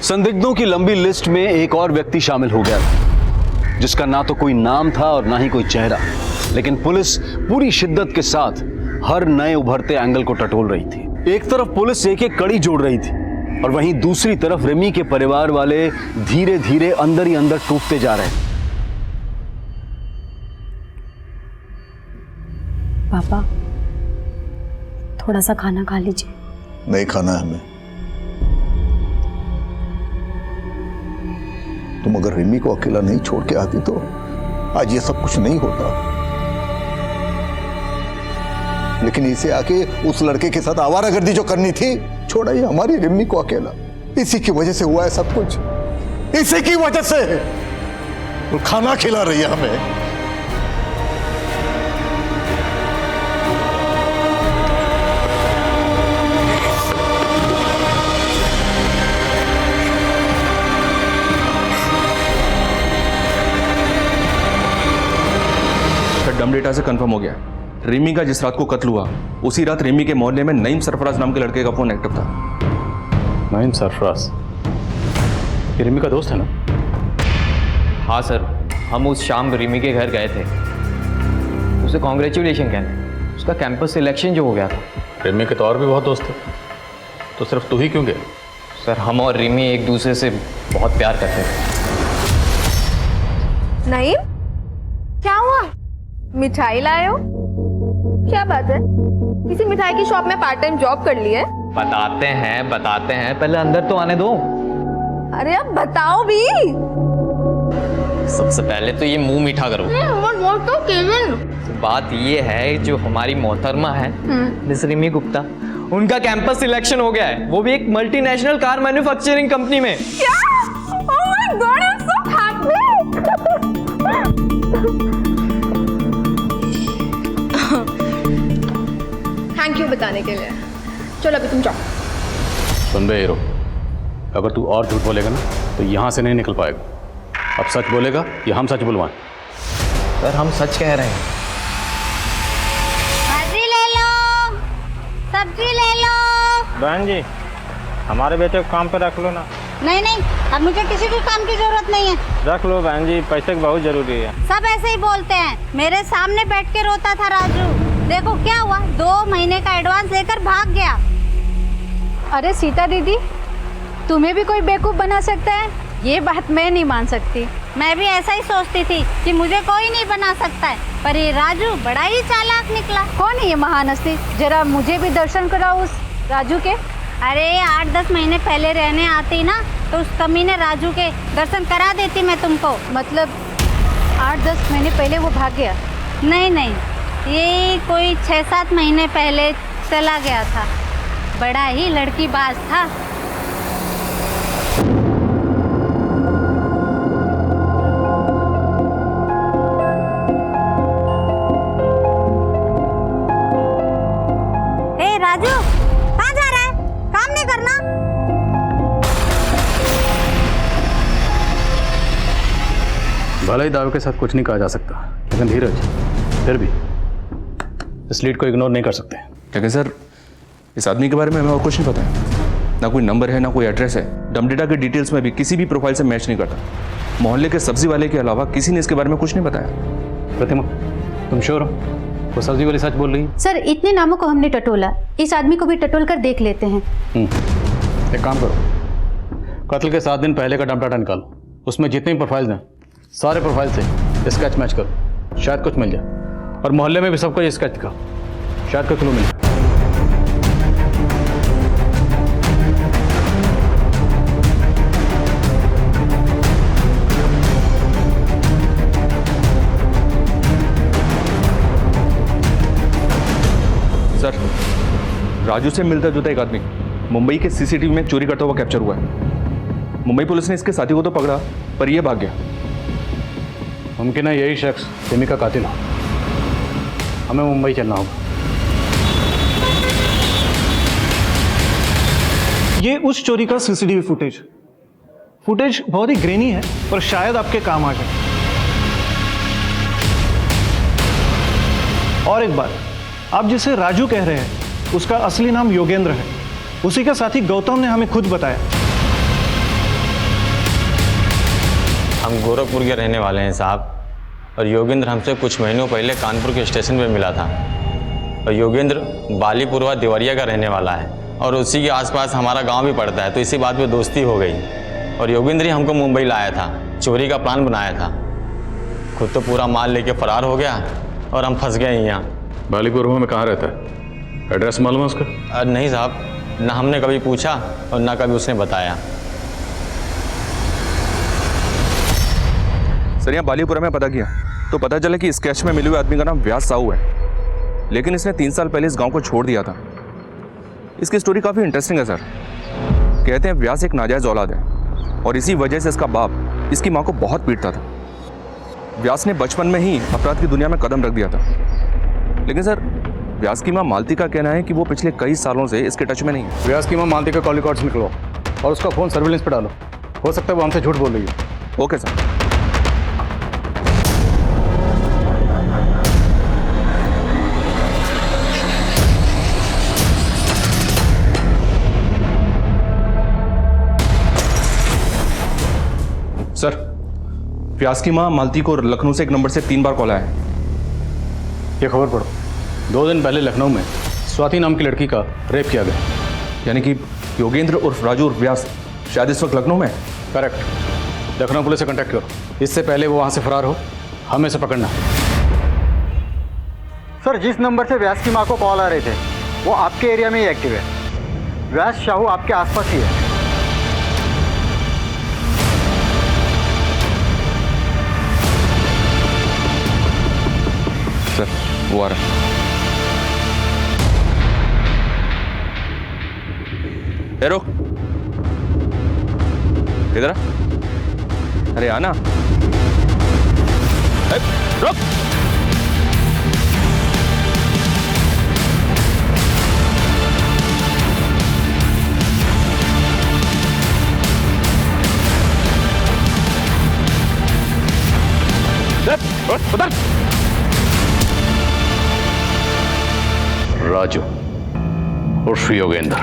संदिग्धों की लंबी लिस्ट में एक और व्यक्ति शामिल हो गया था, जिसका ना तो कोई नाम था और ना ही कोई चेहरा, लेकिन पुलिस पूरी शिद्दत के साथ हर नए उभरते एंगल को टटोल रही थी। एक तरफ पुलिस एक एक कड़ी जोड़ रही थी और वहीं दूसरी तरफ रिमी के परिवार वाले धीरे धीरे अंदर ही अंदर टूटते जा रहे थे। पापा, थोड़ा सा खाना खा लीजिए। नहीं खाना है हमें। तुम अगर रिमी को अकेला नहीं छोड़ के आती तो आज ये सब कुछ नहीं होता, लेकिन इसे आके उस लड़के के साथ आवारागर्दी जो करनी थी, छोड़ा ही हमारी रिमी को अकेला। इसी की वजह से हुआ है सब कुछ, इसी की वजह से। वो खाना खिला रही है हमें। डम डेटा से कंफर्म हो गया, रिमी का जिस रात को कत्ल हुआ उसी रात रिमी के मोहल्ले में नईम सरफराज नाम के लड़के का फोन एक्टिव था। नईम सरफराज ये रिमी का दोस्त है ना? हाँ सर, हम उस शाम रिमी के घर गए थे, उसे कॉन्ग्रेचुलेशन कहने। उसका कैंपस सिलेक्शन जो हो गया था। रिमी के तो और भी बहुत दोस्त थे, तो सिर्फ तू ही क्यों गया? सर हम और रिमी एक दूसरे से बहुत प्यार करते थे। नईम, क्या हुआ? मिठाई लाए हो? क्या बात है? किसी मिठाई की शॉप में पार्ट टाइम जॉब कर ली है? बताते हैं, पहले अंदर तो आने दो। अरे अब बताओ भी। सबसे पहले तो ये मुंह मीठा करो। बात ये है, जो हमारी मोहतरमा है मिस रिमी गुप्ता, उनका कैंपस सिलेक्शन हो गया है, वो भी एक मल्टीनेशनल कार मैन्युफैक्चरिंग कंपनी में। क्या? Oh my God, I'm so happy. Thank you बताने के लिए। चलो अभी तुम जाओ। सुन बे हीरो, अगर तू और झूठ बोलेगा ना तो यहाँ से नहीं निकल पाएगा। अब सच बोलेगा या हम सच बुलवाएं? सर हम सच कह रहे हैं। भाजी ले लो, सब्जी ले लो। बहन जी, हमारे बेटे को काम पे रख लो ना। नहीं नहीं, अब मुझे किसी भी काम की जरूरत नहीं है। रख लो बहन जी, पैसे की बहुत जरूरी है। सब ऐसे ही बोलते हैं। मेरे सामने बैठ के रोता था राजू, देखो क्या हुआ, 2 महीने का एडवांस लेकर भाग गया। अरे सीता दीदी, तुम्हें भी कोई बेवकूफ बना सकता है? ये बात मैं नहीं मान सकती। मैं भी ऐसा ही सोचती थी कि मुझे कोई नहीं बना सकता है, पर ये राजू बड़ा ही चालाक निकला। कौन है ये महान हस्ती? जरा मुझे भी दर्शन कराओ उस राजू के। अरे 8-10 महीने पहले रहने आती ना, तो उस कमीने राजू के दर्शन करा देती मैं तुमको। मतलब 8-10 महीने पहले वो भाग गया? नहीं नहीं, ये कोई 6-7 महीने पहले चला गया था। बड़ा ही लड़कीबाज था। ए राजू, कहाँ जा रहा है? काम नहीं करना? भले ही दावे के साथ कुछ नहीं कहा जा सकता, लेकिन धीरज, फिर भी इस लीड को इग्नोर नहीं कर सकते। लेकिन सर, इस आदमी के बारे में हमें और कुछ नहीं पता है। ना कोई नंबर है, ना कोई एड्रेस है। डम डेटा के डिटेल्स में भी किसी भी प्रोफाइल से मैच नहीं करता। मोहल्ले के सब्जी वाले के अलावा किसी ने इसके बारे में कुछ नहीं बताया। प्रतिमा, तुम श्योर हो वो सब्जी वाली सच बोल रही है? सर इतने नामों को हमने टटोला, इस आदमी को भी टटोल कर देख लेते हैं। एक काम करो, कत्ल के 7 दिन पहले का डम डाटा निकालो, उसमें जितने भी प्रोफाइल्स हैं सारे प्रोफाइल से स्केच मैच करो, शायद कुछ मिल जाए। और मोहल्ले में भी सबको ये स्केच दिखाओ, शायद कोई क्लू मिले। सर, राजू से मिलता जुलता एक आदमी मुंबई के सीसीटीवी में चोरी करता हुआ कैप्चर हुआ है। मुंबई पुलिस ने इसके साथी को तो पकड़ा, पर यह भाग गया। मुमकिन है यही शख्स रिमी का कातिल हो। हमें मुंबई चलना होगा। ये उस चोरी का सीसीटीवी फुटेज बहुत ही ग्रेनी है, पर शायद आपके काम आ जाए। और एक बात, आप जिसे राजू कह रहे हैं उसका असली नाम योगेंद्र है। उसी का साथी गौतम ने हमें खुद बताया। हम गोरखपुर के रहने वाले हैं साहब, और योगेंद्र हमसे कुछ महीनों पहले कानपुर के स्टेशन पे मिला था। और योगेंद्र बालीपुरवा देवरिया का रहने वाला है, और उसी के आसपास हमारा गांव भी पड़ता है, तो इसी बात पे दोस्ती हो गई। और योगेंद्र ही हमको मुंबई लाया था, चोरी का प्लान बनाया था। खुद तो पूरा माल लेके फरार हो गया और हम फंस गए यहाँ। बालीपुरवा में कहाँ रहता है? एड्रेस मालूम है उसका? नहीं साहब, ना हमने कभी पूछा और ना कभी उसने बताया। सर, यहाँ बालीपुरा में पता किया तो पता चला कि स्केच में मिले हुए आदमी का नाम व्यास साहू है, लेकिन इसने 3 साल पहले इस गांव को छोड़ दिया था। इसकी स्टोरी काफ़ी इंटरेस्टिंग है सर। कहते हैं व्यास एक नाजायज़ औलाद है, और इसी वजह से इसका बाप इसकी माँ को बहुत पीटता था। व्यास ने बचपन में ही अपराध की दुनिया में कदम रख दिया था। लेकिन सर, व्यास की माँ मालती का कहना है कि वो पिछले कई सालों से इसके टच में नहीं है। व्यास की माँ मालती का कॉल रिकॉर्ड्स निकलो और उसका फ़ोन सर्विलेंस पे डालो। हो सकता है वो हमसे झूठ बोल रही है। Okay sir. सर, व्यास की माँ मालती को लखनऊ से एक नंबर से 3 बार कॉल आया है। ये खबर पढ़ो। 2 दिन पहले लखनऊ में स्वाति नाम की लड़की का रेप किया गया। यानी कि योगेंद्र उर्फ राजू उर्फ व्यास शायद इस वक्त लखनऊ में? करेक्ट। लखनऊ पुलिस से कांटेक्ट करो, इससे पहले वो वहाँ से फरार हो। हमें से पकड़ना। सर, जिस नंबर से व्यास की माँ को कॉल आ रहे थे वो आपके एरिया में ही एक्टिव है। व्यास साहू आपके आसपास ही है। सर, वो आ रहा है। रुक, इधर आ। अरे आना। रुक। उधर। राजू उर्फ योगेंद्र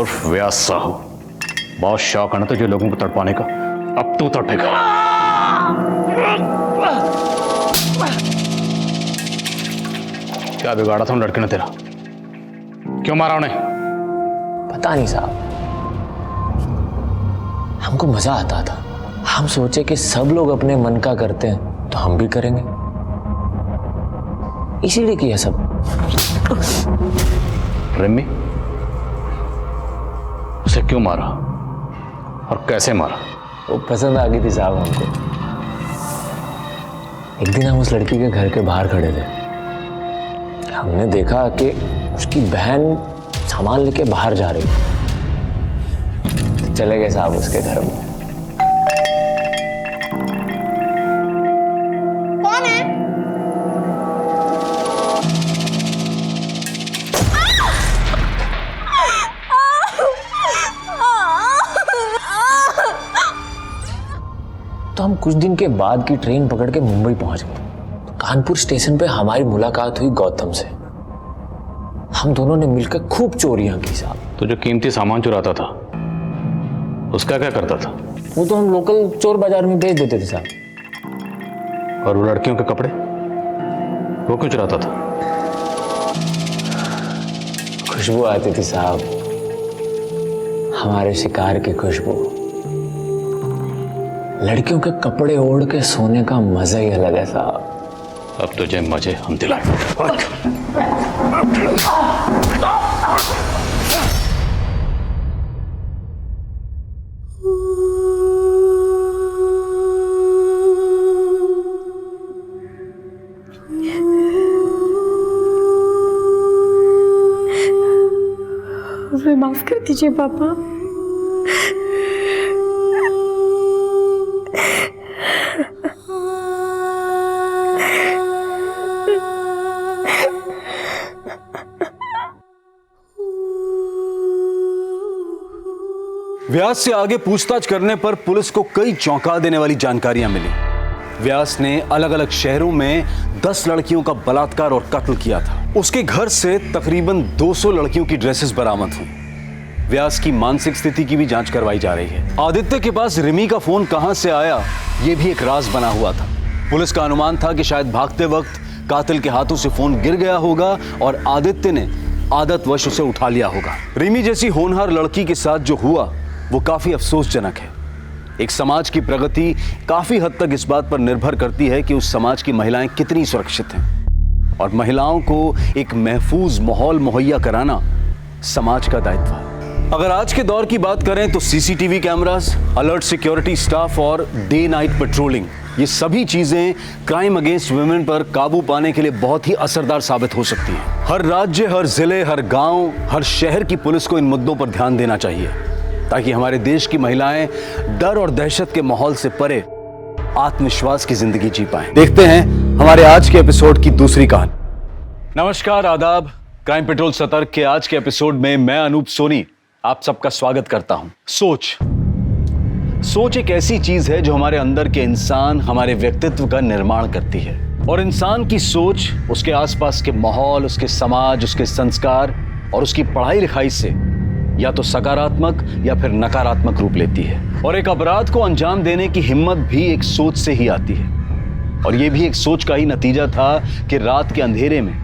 उर्फ व्यास साहू, बहुत शौक है ना तुझे लोगों को तड़पाने का। अब तू तड़पेगा। क्या बिगाड़ा था उन लड़के ने तेरा? क्यों मारा उन्हें? पता नहीं साहब, हमको मजा आता था। हम सोचे कि सब लोग अपने मन का करते हैं तो हम भी करेंगे, इसीलिए किया सब। रिमी, उसे क्यों मारा और कैसे मारा? वो पसंद आ गई थी साहब हमको। एक दिन हम उस लड़की के घर के बाहर खड़े थे। हमने देखा कि उसकी बहन सामान लेके बाहर जा रही। चले गए साहब उसके घर में। कौन है? तो हम कुछ दिन के बाद की ट्रेन पकड़ के मुंबई पहुंच गए। तो कानपुर स्टेशन पे हमारी मुलाकात हुई गौतम से। हम दोनों ने मिलकर खूब चोरियां की साहब। तो जो कीमती सामान चुराता था उसका क्या करता था? वो तो हम लोकल चोर बाजार में बेच देते थे साहब। और वो लड़कियों के कपड़े वो क्यों चुराता था? खुशबू आती थी साहब, हमारे शिकार की खुशबू। लड़कियों के कपड़े ओढ़ के सोने का मजा ही अलग है साहब। अब तुझे मजे हम दिलाएं। मुझे माफ कर दीजिए पापा। व्यास से आगे पूछताछ करने पर पुलिस को कई चौंका देने वाली जानकारियां मिली। व्यास ने अलग अलग शहरों में 10 लड़कियों का बलात्कार और कत्ल किया था। उसके घर से तकरीबन 200 लड़कियों की ड्रेसेस बरामद हुई। व्यास की मानसिक स्थिति की भी जांच करवाई जा रही है। आदित्य के पास रिमी का फोन कहां से आया, यह भी एक राज बना हुआ था। पुलिस का अनुमान था कि शायद भागते वक्त कातिल के हाथों से फोन गिर गया होगा और आदित्य ने आदतवश उसे उठा लिया होगा। रिमी जैसी होनहार लड़की के साथ जो हुआ वो काफी अफसोसजनक है। एक समाज की प्रगति काफी हद तक इस बात पर निर्भर करती है कि उस समाज की महिलाएं कितनी सुरक्षित हैं, और महिलाओं को एक महफूज माहौल मुहैया कराना समाज का दायित्व है। अगर आज के दौर की बात करें तो CCTV cameras, alert security staff और डे नाइट पेट्रोलिंग, ये सभी चीजें क्राइम अगेंस्ट वुमेन पर काबू पाने के लिए बहुत ही असरदार साबित हो सकती हैं। हर राज्य, हर जिले, हर गांव, हर शहर की पुलिस को इन मुद्दों पर ध्यान देना चाहिए, ताकि हमारे देश की महिलाएं डर और दहशत के माहौल से परे आत्मविश्वास की जिंदगी जी पाएं। देखते हैं हमारे आज के एपिसोड की दूसरी कहानी। नमस्कार, आदाब। क्राइम पेट्रोल सतर्क के आज के एपिसोड में मैं अनूप सोनी आप सबका स्वागत करता हूं। सोच एक ऐसी चीज है जो हमारे अंदर के इंसान, हमारे व्यक्तित्व का निर्माण करती है, और इंसान की सोच उसके आसपास के माहौल, उसके समाज, उसके संस्कार और उसकी पढ़ाई लिखाई से या तो सकारात्मक या फिर नकारात्मक रूप लेती है। और एक अपराध को अंजाम देने की हिम्मत भी एक सोच से ही आती है, और यह भी एक सोच का ही नतीजा था कि रात के अंधेरे में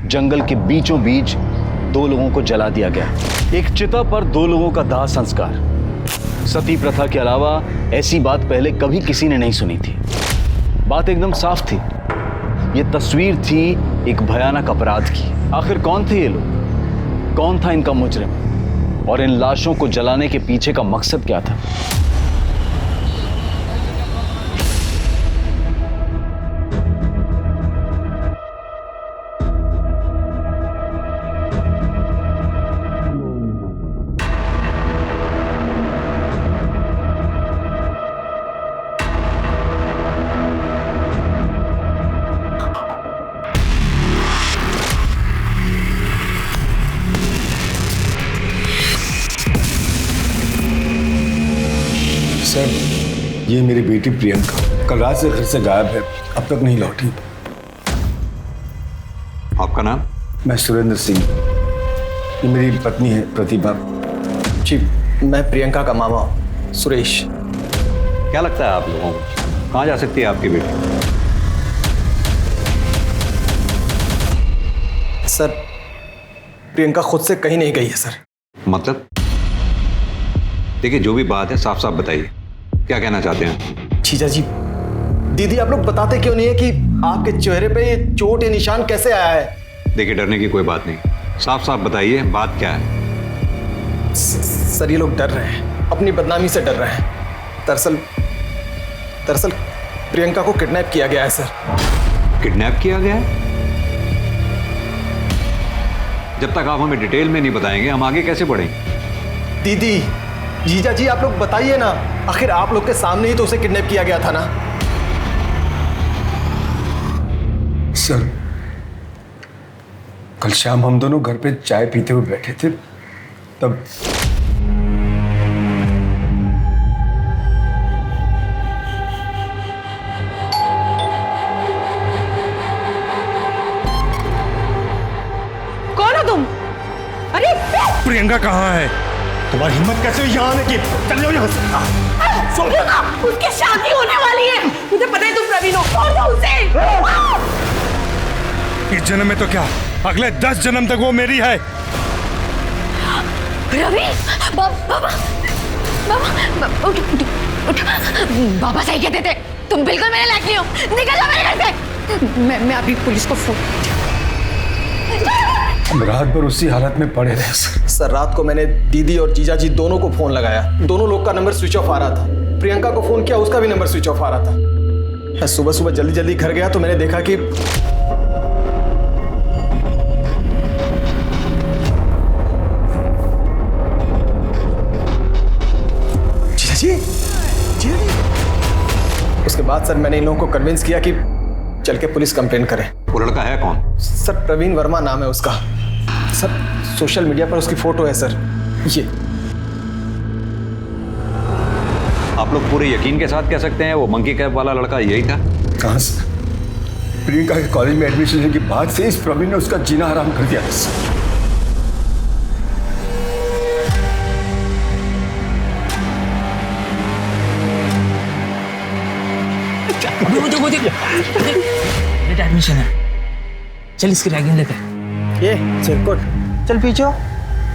जंगल के बीचों बीच 2 लोगों को जला दिया गया। एक चिता पर 2 लोगों का दाह संस्कार। सती प्रथा के अलावा ऐसी बात pहले कभी किसी ने नहीं सुनी थी। बात एकदम साफ थी, ये तस्वीर थी एक भयानक अपराध की। आखिर कौन थे ये लोग, कौन था इनका मुजरिम, और इन लाशों को जलाने के पीछे का मकसद क्या था? सर, ये मेरी बेटी प्रियंका कल रात से घर से गायब है, अब तक नहीं लौटी। आपका नाम? मैं सुरेंद्र सिंह, ये मेरी पत्नी है प्रतिभा। जी, मैं प्रियंका का मामा सुरेश। क्या लगता है आप लोगों को कहाँ जा सकती है आपकी बेटी? सर, प्रियंका खुद से कहीं नहीं गई है सर। मतलब? देखिए, जो भी बात है साफ साफ बताइए, क्या कहना चाहते हैं? जीजा जी, दीदी आप लोग बताते क्यों नहीं है कि आपके चेहरे पे ये चोट, ये निशान कैसे आया है? देखिए, डरने की कोई बात नहीं, साफ साफ बताइए बात क्या है। सर, ये लोग डर रहे हैं, अपनी बदनामी से डर रहे हैं। दरअसल प्रियंका को किडनैप किया गया है सर। किडनैप किया गया है? जब तक आप हमें डिटेल में नहीं बताएंगे हम आगे कैसे बढ़ेंगे? दीदी, जीजा जी आप लोग बताइए ना, आखिर आप लोग के सामने ही तो उसे किडनैप किया गया था ना। सर, कल शाम हम दोनों घर पे चाय पीते हुए बैठे थे, तब कौन हो तुम? अरे प्रियंका कहाँ है? तुम्हारी हिम्मत कैसे हुई यहाँ आने की? चल जाओ यहाँ से। उसकी शादी होने वाली है, मुझे पता है तुम प्रवीण हो। कौन हो उसे? इस जन्म में तो क्या, अगले 10 जन्म तक वो मेरी है। रवि, बाबा, उठ, बाबा सही कहते थे, तुम बिल्कुल मेरे लायक नहीं हो। निकल जाओ मेरे घर से। मैं अभी पुलिस को फोन। हम रात भर उसी हालत में पड़े रहे सर, रात को मैंने दीदी और जीजा जी दोनों को फोन लगाया, दोनों लोग का नंबर स्विच ऑफ आ रहा था। प्रियंका को फोन किया, उसका भी नंबर स्विच ऑफ आ रहा था। मैं सुबह सुबह जल्दी जल्दी घर गया तो मैंने देखा कि सर मैंने इन लोगों को कन्विंस किया कि चल के पुलिस कंप्लेन करें। वो लड़का है कौन? सर प्रवीण वर्मा नाम है उसका। सर सोशल मीडिया पर उसकी फोटो है सर, ये। आप लोग पूरे यकीन के साथ कह सकते हैं वो मंकी कैप वाला लड़का यही था? कहाँ से? प्रियंका के कॉलेज में एडमिशन लेने के बाद से इस प्रवीण ने उसका जीना हराम कर दिया। मुझे एडमिशन है, चल इसकी रैगिंग लेते हैं। ये चिरकुट, चल पीछे हो।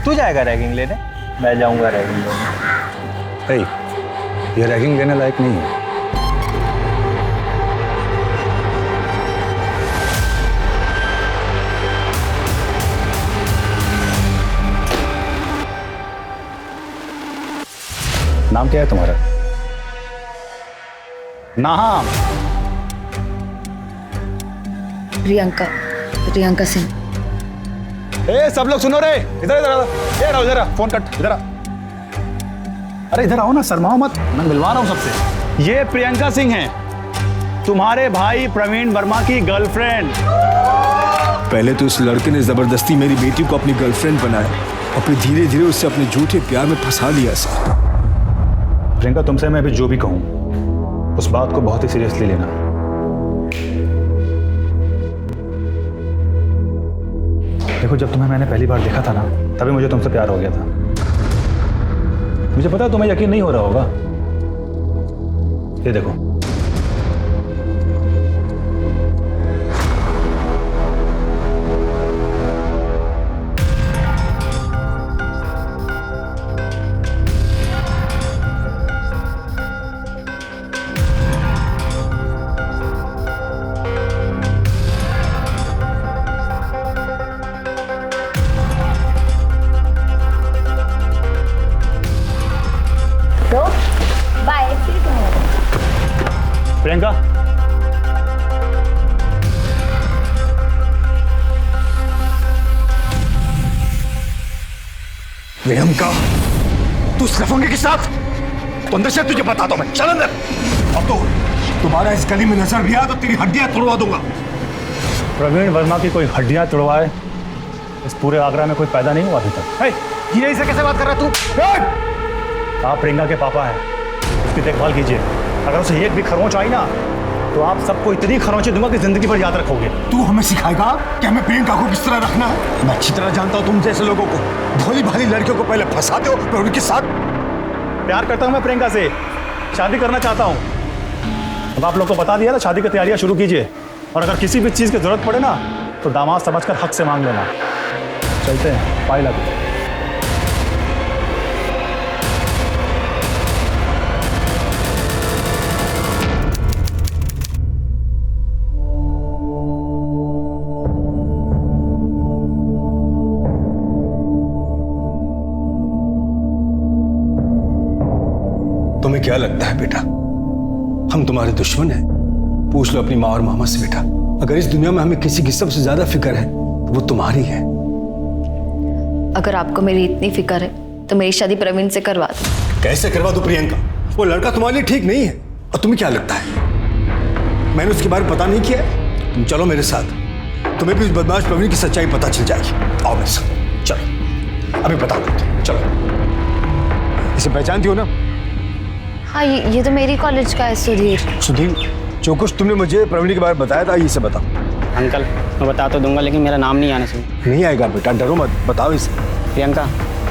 तू जाएगा रैगिंग लेने? मैं जाऊंगा रैगिंग लेने। ये रैगिंग लेने लायक नहीं है। नाम क्या है तुम्हारा? नाम? प्रियंका सिंह। ए सब लोग सुनो रे, इधर इधर आओ। ये रहो, इधर आ, फोन कट, इधर आ। अरे इधर आओ ना, शर्माओ मत, मैं मिलवा रहा हूं सबसे। ये प्रियंका सिंह है, तुम्हारे भाई प्रवीण वर्मा की गर्लफ्रेंड। पहले तो इस लड़के ने जबरदस्ती मेरी बेटी को अपनी गर्लफ्रेंड बनाया और फिर धीरे धीरे उससे अपने झूठे प्यार में फंसा लिया सर। प्रियंका, तुमसे मैं अभी जो भी कहूं उस बात को बहुत ही सीरियसली लेना। देखो, जब तुम्हें मैंने पहली बार देखा था ना, तभी मुझे तुमसे प्यार हो गया था। मुझे पता है तुम्हें यकीन नहीं हो रहा होगा। ये देखो, प्रियंका, प्रियंका, तू उस लफंगे के साथ? तो अंदर से तुझे बताता हूं मैं, चल अंदर। अब तो तुम्हारा इस गली में नजर भी आया तो तेरी हड्डियां तोड़वा दूंगा। प्रवीण वर्मा की कोई हड्डियां तोड़वाए इस पूरे आगरा में कोई पैदा नहीं हुआ अभी तक। ये ऐसे कैसे बात कर रहा तू? आप प्रियंका के पापा हैं, उसकी देखभाल कीजिए। अगर उसे एक भी खरोंच आई ना, तो आप सबको इतनी खरोंचें दूंगा कि जिंदगी भर याद रखोगे। तू हमें सिखाएगा कि हमें प्रियंका को किस तरह रखना है? मैं अच्छी तरह जानता हूं तुम जैसे लोगों को। भोली भाली लड़कियों को पहले फंसाते हो, फिर उनके साथ। प्यार करता हूं मैं प्रियंका से, शादी करना चाहता हूं। अब आप लोग को बता दिया ना, शादी की तैयारियां शुरू कीजिए। और अगर किसी भी चीज़ की जरूरत पड़े ना, तो दामाद समझकर हक से मांग लेना। चलते हैं, पाई लगे। तुम्हें क्या लगता है बेटा, हम तुम्हारे दुश्मन हैं? पूछ लो अपनी माँ और मामा से बेटा। अगर इस दुनिया में हमें किसी की सबसे ज्यादा फिक्र है तो वो तुम्हारी है। अगर आपको मेरी इतनी फिक्र है तो मेरी शादी प्रवीण से करवा दो। कैसे करवा दो प्रियंका? वो लड़का तुम्हारे लिए ठीक नहीं है। और तुम्हें क्या लगता है मैंने उसके बारे में पता नहीं किया? तुम चलो मेरे साथ, तुम्हें भी उस बदमाश प्रवीण की सच्चाई पता चल जाएगी। आओ मेरे साथ, चलो अभी बता दो। चलो, इसे पहचानती हो ना? हाँ, ये तो मेरी कॉलेज का है, सुधीर। सुधीर, जो कुछ तुमने मुझे प्रवीण के बारे में बताया था, इसे बताओ। अंकल, मैं बता तो दूंगा, लेकिन मेरा नाम नहीं आना चाहिए। नहीं आएगा बेटा, डरो मत, बताओ इसे। प्रियंका,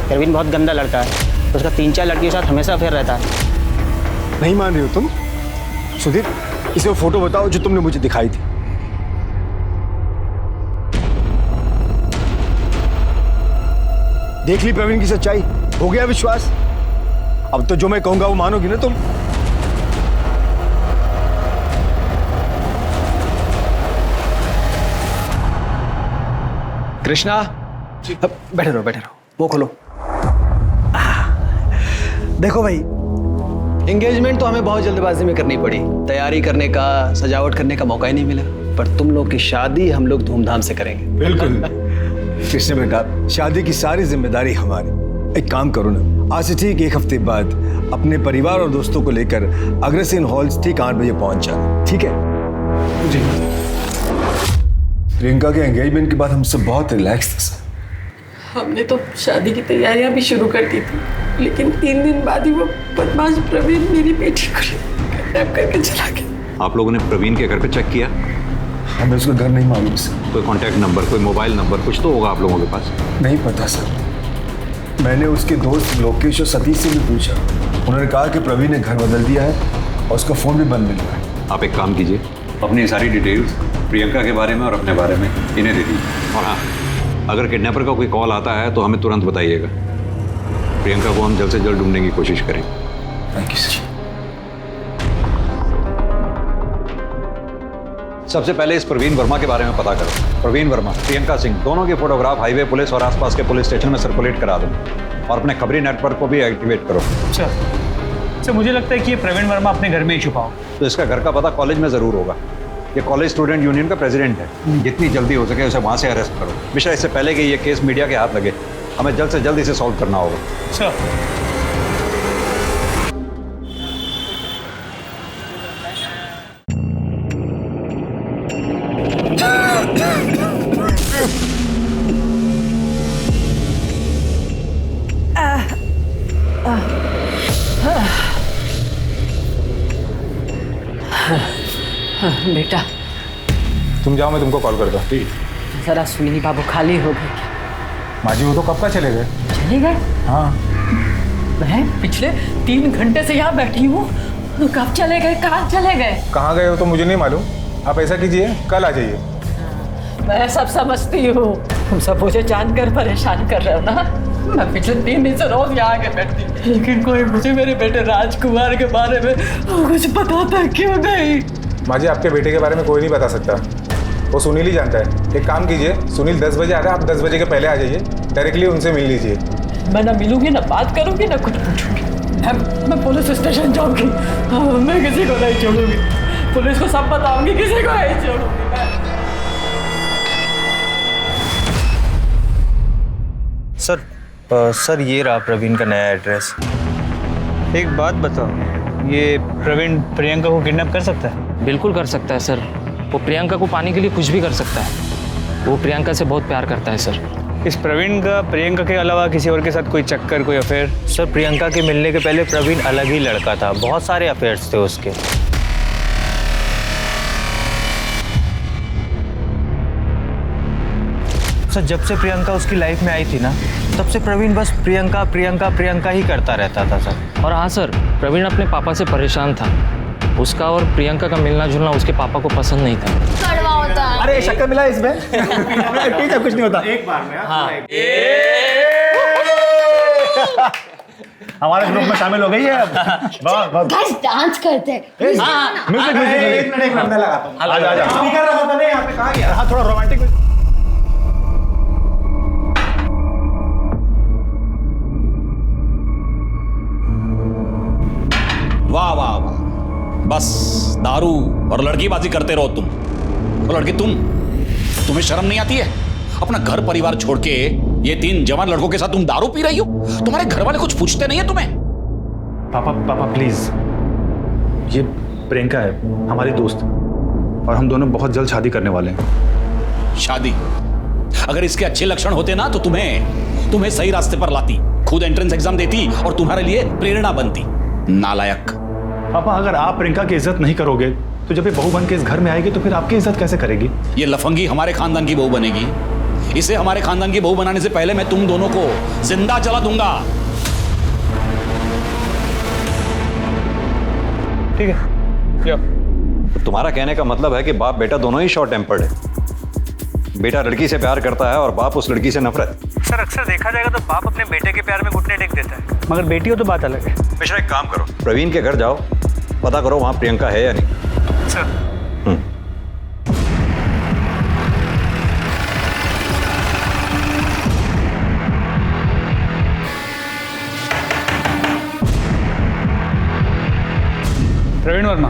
प्रवीण बहुत गंदा लड़का है, उसका 3-4 लड़कियों के साथ हमेशा अफेयर रहता है। नहीं मान रही हो तुम? सुधीर, इसे वो फोटो बताओ जो तुमने मुझे दिखाई थी। देख ली प्रवीण की सच्चाई? हो गया विश्वास? अब तो जो मैं कहूंगा वो मानोगी ना तुम? कृष्णा, बैठे रहो, वो खोलो। देखो भाई, एंगेजमेंट तो हमें बहुत जल्दबाजी में करनी पड़ी। तैयारी करने का, सजावट करने का मौका ही नहीं मिला। पर तुम लोग की शादी हम लोग धूमधाम से करेंगे। बिल्कुल कृष्ण बेटा, शादी की सारी जिम्मेदारी हमारी। एक काम करो ना, आज से ठीक 1 हफ्ते बाद अपने परिवार और दोस्तों को लेकर अग्रसेन हॉल्स ठीक 8 बजे पहुंच जाना, ठीक है? जी। प्रियंका के एंगेजमेंट के बाद हम सब बहुत रिलैक्स थे सर। हमने तो शादी की तैयारियां भी शुरू कर दी थी, लेकिन 3 दिन बाद ही वो बदमाश प्रवीण मेरी बेटी को किडनैप करके चला गया। आप लोगों ने प्रवीण के घर पे चेक किया? हमें उसका घर नहीं मालूम सर। कोई कांटेक्ट नंबर, कोई मोबाइल नंबर कुछ तो होगा आप लोगों के पास? नहीं पता सर। मैंने उसके दोस्त लोकेश और सतीश से भी पूछा, उन्होंने कहा कि प्रवीण ने घर बदल दिया है और उसका फ़ोन भी बंद मिल रहा है। आप एक काम कीजिए, अपनी सारी डिटेल्स प्रियंका के बारे में और अपने बारे में इन्हें दे दीजिए। और हाँ, अगर किडनैपर का कोई कॉल आता है तो हमें तुरंत बताइएगा। प्रियंका को हम जल्द से जल्द ढूंढने की कोशिश करें। Thank you sir. सबसे पहले इस प्रवीण वर्मा के बारे में पता करो। प्रवीण वर्मा, प्रियंका सिंह, दोनों की फोटोग्राफ हाईवे पुलिस और आसपास के पुलिस स्टेशन में सर्कुलेट करा दो और अपने खबरी नेटवर्क को भी एक्टिवेट करो। अच्छा, मुझे लगता है कि ये प्रवीण वर्मा अपने घर में ही छुपा हो। तो इसका घर का पता कॉलेज में जरूर होगा। ये कॉलेज स्टूडेंट यूनियन का प्रेसिडेंट है। जितनी जल्दी हो सके उसे वहाँ से अरेस्ट करो। मिश्रा, इससे पहले कि ये केस मीडिया के हाथ लगे, हमें जल्द से जल्द इसे सॉल्व करना होगा। अच्छा। बेटा तुम जाओ, मैं तुमको कॉल करता हूँ। जरा सुनी बाबू खाली हो गए क्या? माँ जी वो तो कब का चले गए। चले गए? हाँ। मैं पिछले 3 घंटे से यहाँ बैठी हूँ, कब चले गए, कहाँ चले गए? कहाँ गए हो तो मुझे नहीं मालूम। आप ऐसा कीजिए, कल आ जाइए। मैं सब समझती हूँ, तुम सब मुझे जानकर परेशान कर रहे हो ना। मैं पिछले 3 दिन से रोज यहाँ आके बैठती, लेकिन कोई मुझे मेरे बेटे राजकुमार के बारे में कुछ बताता क्यों नहीं? माँ जी आपके बेटे के बारे में कोई नहीं बता सकता, वो सुनील ही जानता है। एक काम कीजिए, सुनील 10 बजे आ रहा है, आप 10 बजे के पहले आ जाइए, डायरेक्टली उनसे मिल लीजिए। मैं ना मिलूंगी, ना बात करूंगी, ना कुछ पूछूंगी। मैं पुलिस स्टेशन जाऊंगी, मैं किसी को नहीं छोड़ूंगी, पुलिस को सब बताऊंगी, किसी को नहीं छोड़ूंगी मैं। सर ये रहा प्रवीण का नया एड्रेस। एक बात बताओ, ये प्रवीण प्रियंका को किडनैप कर सकता है? बिल्कुल कर सकता है सर। वो प्रियंका को पाने के लिए कुछ भी कर सकता है। वो प्रियंका से बहुत प्यार करता है सर। इस प्रवीण का प्रियंका के अलावा किसी और के साथ कोई चक्कर, कोई अफेयर? सर प्रियंका के मिलने के पहले प्रवीण अलग ही लड़का था, बहुत सारे अफेयर्स थे उसके। सर जब से प्रियंका उसकी लाइफ में आई थी ना, तब से प्रवीण बस प्रियंका प्रियंका प्रियंका ही करता रहता था सर। और हाँ सर, प्रवीण अपने पापा से परेशान था। उसका और प्रियंका का मिलना जुलना उसके पापा को पसंद नहीं था। कड़वा होता है। अरे शक्कर मिला इसमें। ठीक है, कुछ नहीं होता। एक बार में हाँ। हमारे ग्रुप में शामिल हो गई है अब। बहुत गाइस डांस करते हैं। हाँ, म्यूजिक एक मिनट मैं लगाता हूँ। आजा स्पीकर रखा था नहीं यहाँ पे, कहाँ गया? हाँ थोड़ा रोमांटिक। वाह वाह वाह, बस दारू और लड़कीबाजी करते रहो तुम। तो लड़की तुम्हें शर्म नहीं आती है? अपना घर परिवार छोड़ के ये 3 जवान लड़कों के साथ तुम दारू पी रही हो? तुम्हारे घर वाले कुछ पूछते नहीं है तुम्हें? पापा प्लीज, ये प्रियंका है हमारी दोस्त, और हम दोनों बहुत जल्द शादी करने वाले हैं। शादी? अगर इसके अच्छे लक्षण होते ना तो तुम्हें सही रास्ते पर लाती, खुद एंट्रेंस एग्जाम देती और तुम्हारे लिए प्रेरणा बनती। नालायक। पापा अगर आप प्रियंका की इज्जत नहीं करोगे तो जब ये बहू बन के इस घर में आएगी तो फिर आपकी इज्जत कैसे करेगी? ये लफंगी हमारे खानदान की बहू बनेगी। इसे हमारे खानदान की बहू बनाने से पहले मैं तुम दोनों को जिंदा जला दूंगा। ठीक है। तुम्हारा कहने का मतलब है कि बाप बेटा दोनों ही शॉर्ट टेम्पर्ड है। बेटा लड़की से प्यार करता है और बाप उस लड़की से नफरत। सर अक्सर देखा जाएगा तो बाप अपने बेटे के प्यार में घुटने टेक देता है, मगर बेटी हो तो बात अलग है। मिश्रा एक काम करो, प्रवीण के घर जाओ, पता करो वहां प्रियंका है या नहीं। सर प्रवीण वर्मा?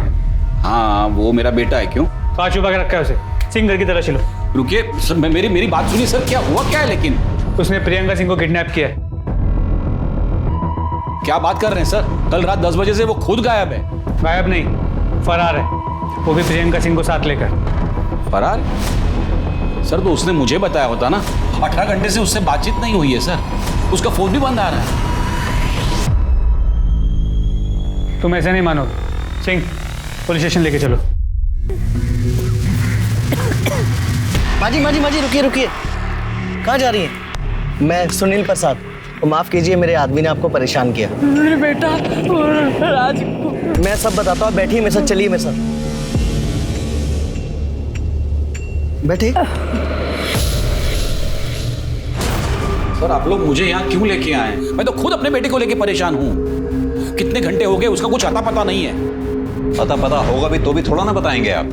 हाँ वो मेरा बेटा है। क्यों? कहाँ छुपा के रखा है उसे? सिंगर की तरह चलो। रुकिए सर, मेरी बात सुनिए सर, क्या हुआ क्या है? लेकिन उसने प्रियंका सिंह को किडनैप किया है। क्या बात कर रहे हैं सर? कल रात 10 बजे से वो खुद गायब है। गायब नहीं, फरार है, वो भी प्रियंका सिंह को साथ लेकर। फरार? सर तो उसने मुझे बताया होता ना। 18 घंटे से उससे बातचीत नहीं हुई है सर, उसका फोन भी बंद आ रहा है। तुम ऐसे नहीं मानो। सिंह, पुलिस स्टेशन लेके चलो। माजी रुकिए रुकिए, कहाँ जा रही हैं? मैं सुनील प्रसाद, माफ कीजिए मेरे आदमी ने आपको परेशान किया। मेरे बेटा और राज को मैं सब बताता हूँ, बैठिए मेरे साथ, चलिए मेरे साथ बैठिए। सर आप लोग मुझे यहाँ क्यों लेके आए? मैं तो खुद अपने बेटे को लेके परेशान हूँ। कितने घंटे हो गए, उसका कुछ अता पता नहीं है। अता पता होगा भी तो भी थोड़ा ना बताएंगे आप।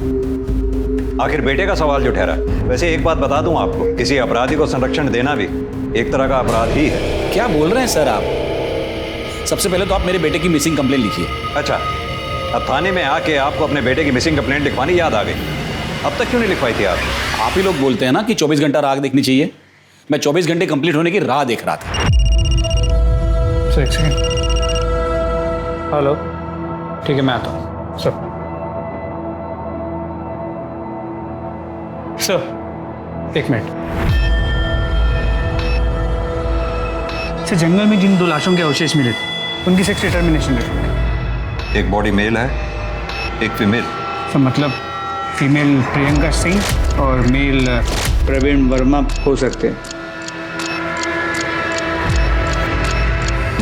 आखिर बेटे का सवाल जो ठहरा। वैसे एक बात बता दूं आपको, किसी अपराधी को संरक्षण देना भी एक तरह का अपराध ही है। क्या बोल रहे हैं सर आप? सबसे पहले तो आप मेरे बेटे की मिसिंग कंप्लेंट लिखिए। अच्छा, अब थाने में आके आपको अपने बेटे की मिसिंग कंप्लेंट लिखवानी याद आ गई। अब तक क्यों नहीं लिखवाई थी आप? आप ही लोग बोलते हैं ना कि 24 घंटा राह देखनी चाहिए। मैं 24 घंटे कंप्लीट होने की राह देख रहा था। सर एक सेकेंड। हेलो, ठीक है मैं आता हूँ। सर एक मिनट। सर जंगल में जिन 2 लाशों के अवशेष मिले थे उनकी सेक्स डिटर्मिनेशन डेट। एक बॉडी मेल है, एक फीमेल। सर मतलब फीमेल प्रियंका सिंह और मेल प्रवीण वर्मा हो सकते हैं।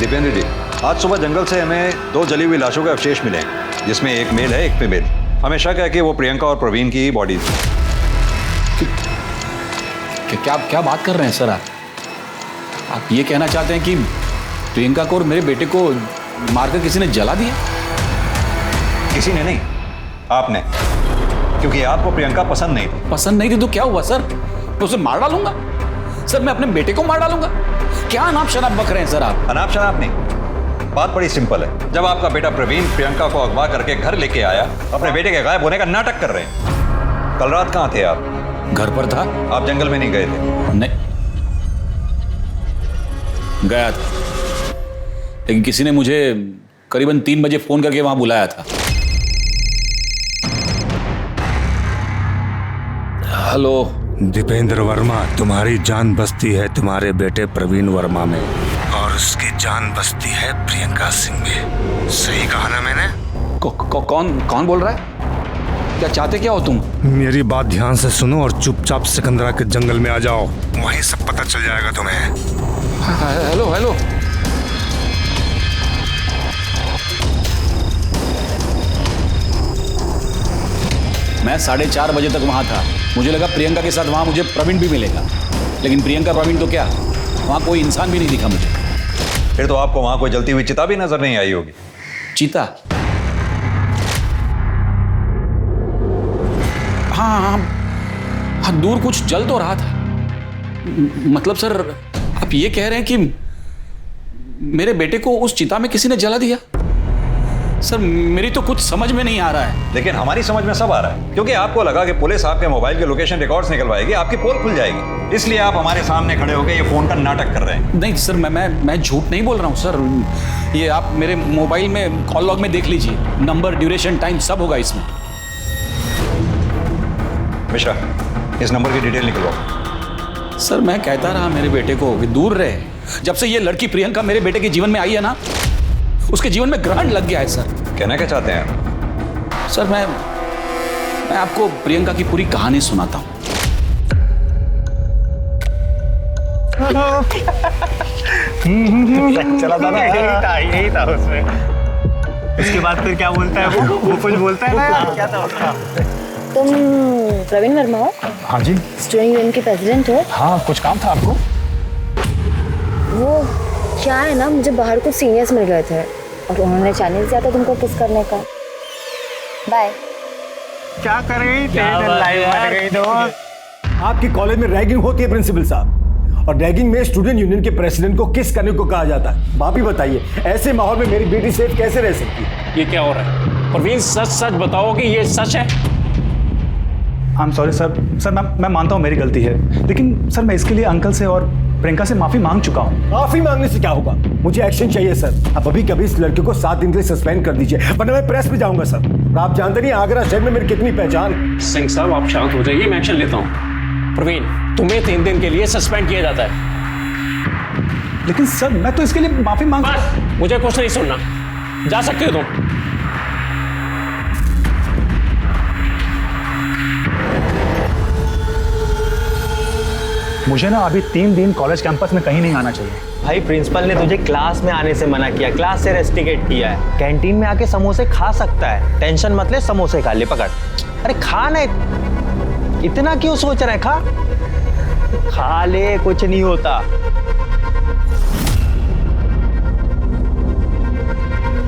दीपेंद्र जी, आज सुबह जंगल से हमें 2 जली हुई लाशों के अवशेष मिले हैं, जिसमें एक मेल है, एक फीमेल। हमें शक है कि वो प्रियंका और प्रवीण की ही बॉडीज। क्या बात कर रहे हैं सर आप? आप ये कहना चाहते हैं कि प्रियंका को और मेरे बेटे को मारकर किसी ने जला दिया? किसी ने नहीं, आपने। क्योंकि आपको प्रियंका पसंद नहीं थी। पसंद नहीं थी तो क्या हुआ सर? मैं उसे मार डालूंगा सर, मैं अपने बेटे को मार डालूंगा। क्या अनाप शनाप बक रहे हैं सर आप? अनाप शनाप नहीं, बात बड़ी सिंपल है। जब आपका बेटा प्रवीण प्रियंका को अगवा करके घर लेके आया, अपने बेटे के गायब होने का नाटक कर रहे हैं। कल रात कहाँ थे आप? घर पर था। आप जंगल में नहीं गए थे? नहीं, गया था, लेकिन किसी ने मुझे करीबन 3 बजे फोन करके वहां बुलाया था। हेलो दीपेंद्र वर्मा, तुम्हारी जान बसती है तुम्हारे बेटे प्रवीण वर्मा में, और उसकी जान बसती है प्रियंका सिंह में। सही कहा ना मैंने? कौन बोल रहा है? क्या चाहते क्या हो तुम? मेरी बात ध्यान से सुनो और चुपचाप सिकंदरा के जंगल में आ जाओ, वहीं सब पता चल जाएगा तुम्हें। हेलो हेलो, मैं 4:30 बजे तक वहां था। मुझे लगा प्रियंका के साथ वहां मुझे प्रवीण भी मिलेगा, लेकिन प्रियंका प्रवीण तो क्या, वहां कोई इंसान भी नहीं दिखा मुझे। फिर तो आपको वहां कोई जलती हुई चिता भी नजर नहीं आई होगी। चीता? हाँ, दूर कुछ जल तो रहा था। मतलब सर आप ये कह रहे हैं कि मेरे बेटे को उस चिता में किसी ने जला दिया? सर मेरी तो कुछ समझ में नहीं आ रहा है। लेकिन हमारी समझ में सब आ रहा है, क्योंकि आपको लगा कि पुलिस आपके मोबाइल के लोकेशन रिकॉर्ड्स निकलवाएगी, आपकी पोल खुल जाएगी, इसलिए आप हमारे सामने खड़े होकर ये फोन का नाटक कर रहे हैं। नहीं सर, मैं झूठ नहीं बोल रहा हूँ सर। ये आप मेरे मोबाइल में कॉल लॉग में देख लीजिए, नंबर, ड्यूरेशन, टाइम सब होगा इसमें। मिश्रा, इस नंबर की डिटेल निकलवाओ। सर मैं कहता रहा मेरे बेटे को कि दूर रहे। जब से ये लड़की प्रियंका मेरे बेटे के जीवन में आई है ना, उसके जीवन में ग्रहण लग गया है सर। कहना क्या चाहते हैं आप? सर मैं आपको प्रियंका की पूरी कहानी सुनाता हूँ। चला था ना, यही था उसमें। उसके बाद फिर क्या बोलता है वो कुछ बोलता है ना, क्या था उसका? तुम प्रवीण वर्मा हो? हाँ जी। स्टूडेंट यूनियन के प्रेसिडेंट हो? हाँ, कुछ काम था आपको? वो क्या है ना, मुझे बाहर कुछ सीनियर्स मिल गए थे और उन्होंने चैलेंज दिया था तुमको किस करने का। बाय। क्या कर रही थी? लाइव बन गई दोस्त। आपके कॉलेज में रैगिंग होती है प्रिंसिपल साहब, और रैगिंग में स्टूडेंट यूनियन के प्रेसिडेंट को किस करने को कहा जाता है। आप ही बताइए, ऐसे माहौल में मेरी बेटी सेफ कैसे रह सकती है? ये क्या हो रहा है? प्रवीण सच सच बताओ कि ये सच है। I am sorry sir. Sir मैं मानता हूँ मेरी गलती है, लेकिन सर मैं इसके लिए अंकल से और प्रियंका से माफी मांग चुका हूँ। माफी मांगने से क्या होगा, मुझे एक्शन चाहिए सर। आप अभी कभी इस लड़के को 7 दिन के लिए सस्पेंड कर दीजिए, वरना मैं प्रेस में जाऊंगा सर। और आप जानते नहीं आगरा शहर में मेरी कितनी पहचान है। सिंह साहब आप शांत हो जाइए, मैं एक्शन लेता हूँ। प्रवीण, तुम्हें 3 दिन के लिए सस्पेंड किया जाता है। लेकिन सर मैं तो इसके लिए माफी मांग। बस, मुझे कुछ नहीं सुनना, जा सकते हो तुम। मुझे ना अभी 3 दिन कॉलेज कैंपस में कहीं नहीं आना चाहिए। भाई प्रिंसिपल ने तुझे क्लास में आने से मना किया, क्लास से रेस्टिकेट किया है। कैंटीन में आके समोसे खा सकता है, टेंशन मत ले, समोसे खा ले, पकड़। अरे खा ना, इतना क्यों सोच रहा है, खा ले, कुछ नहीं होता।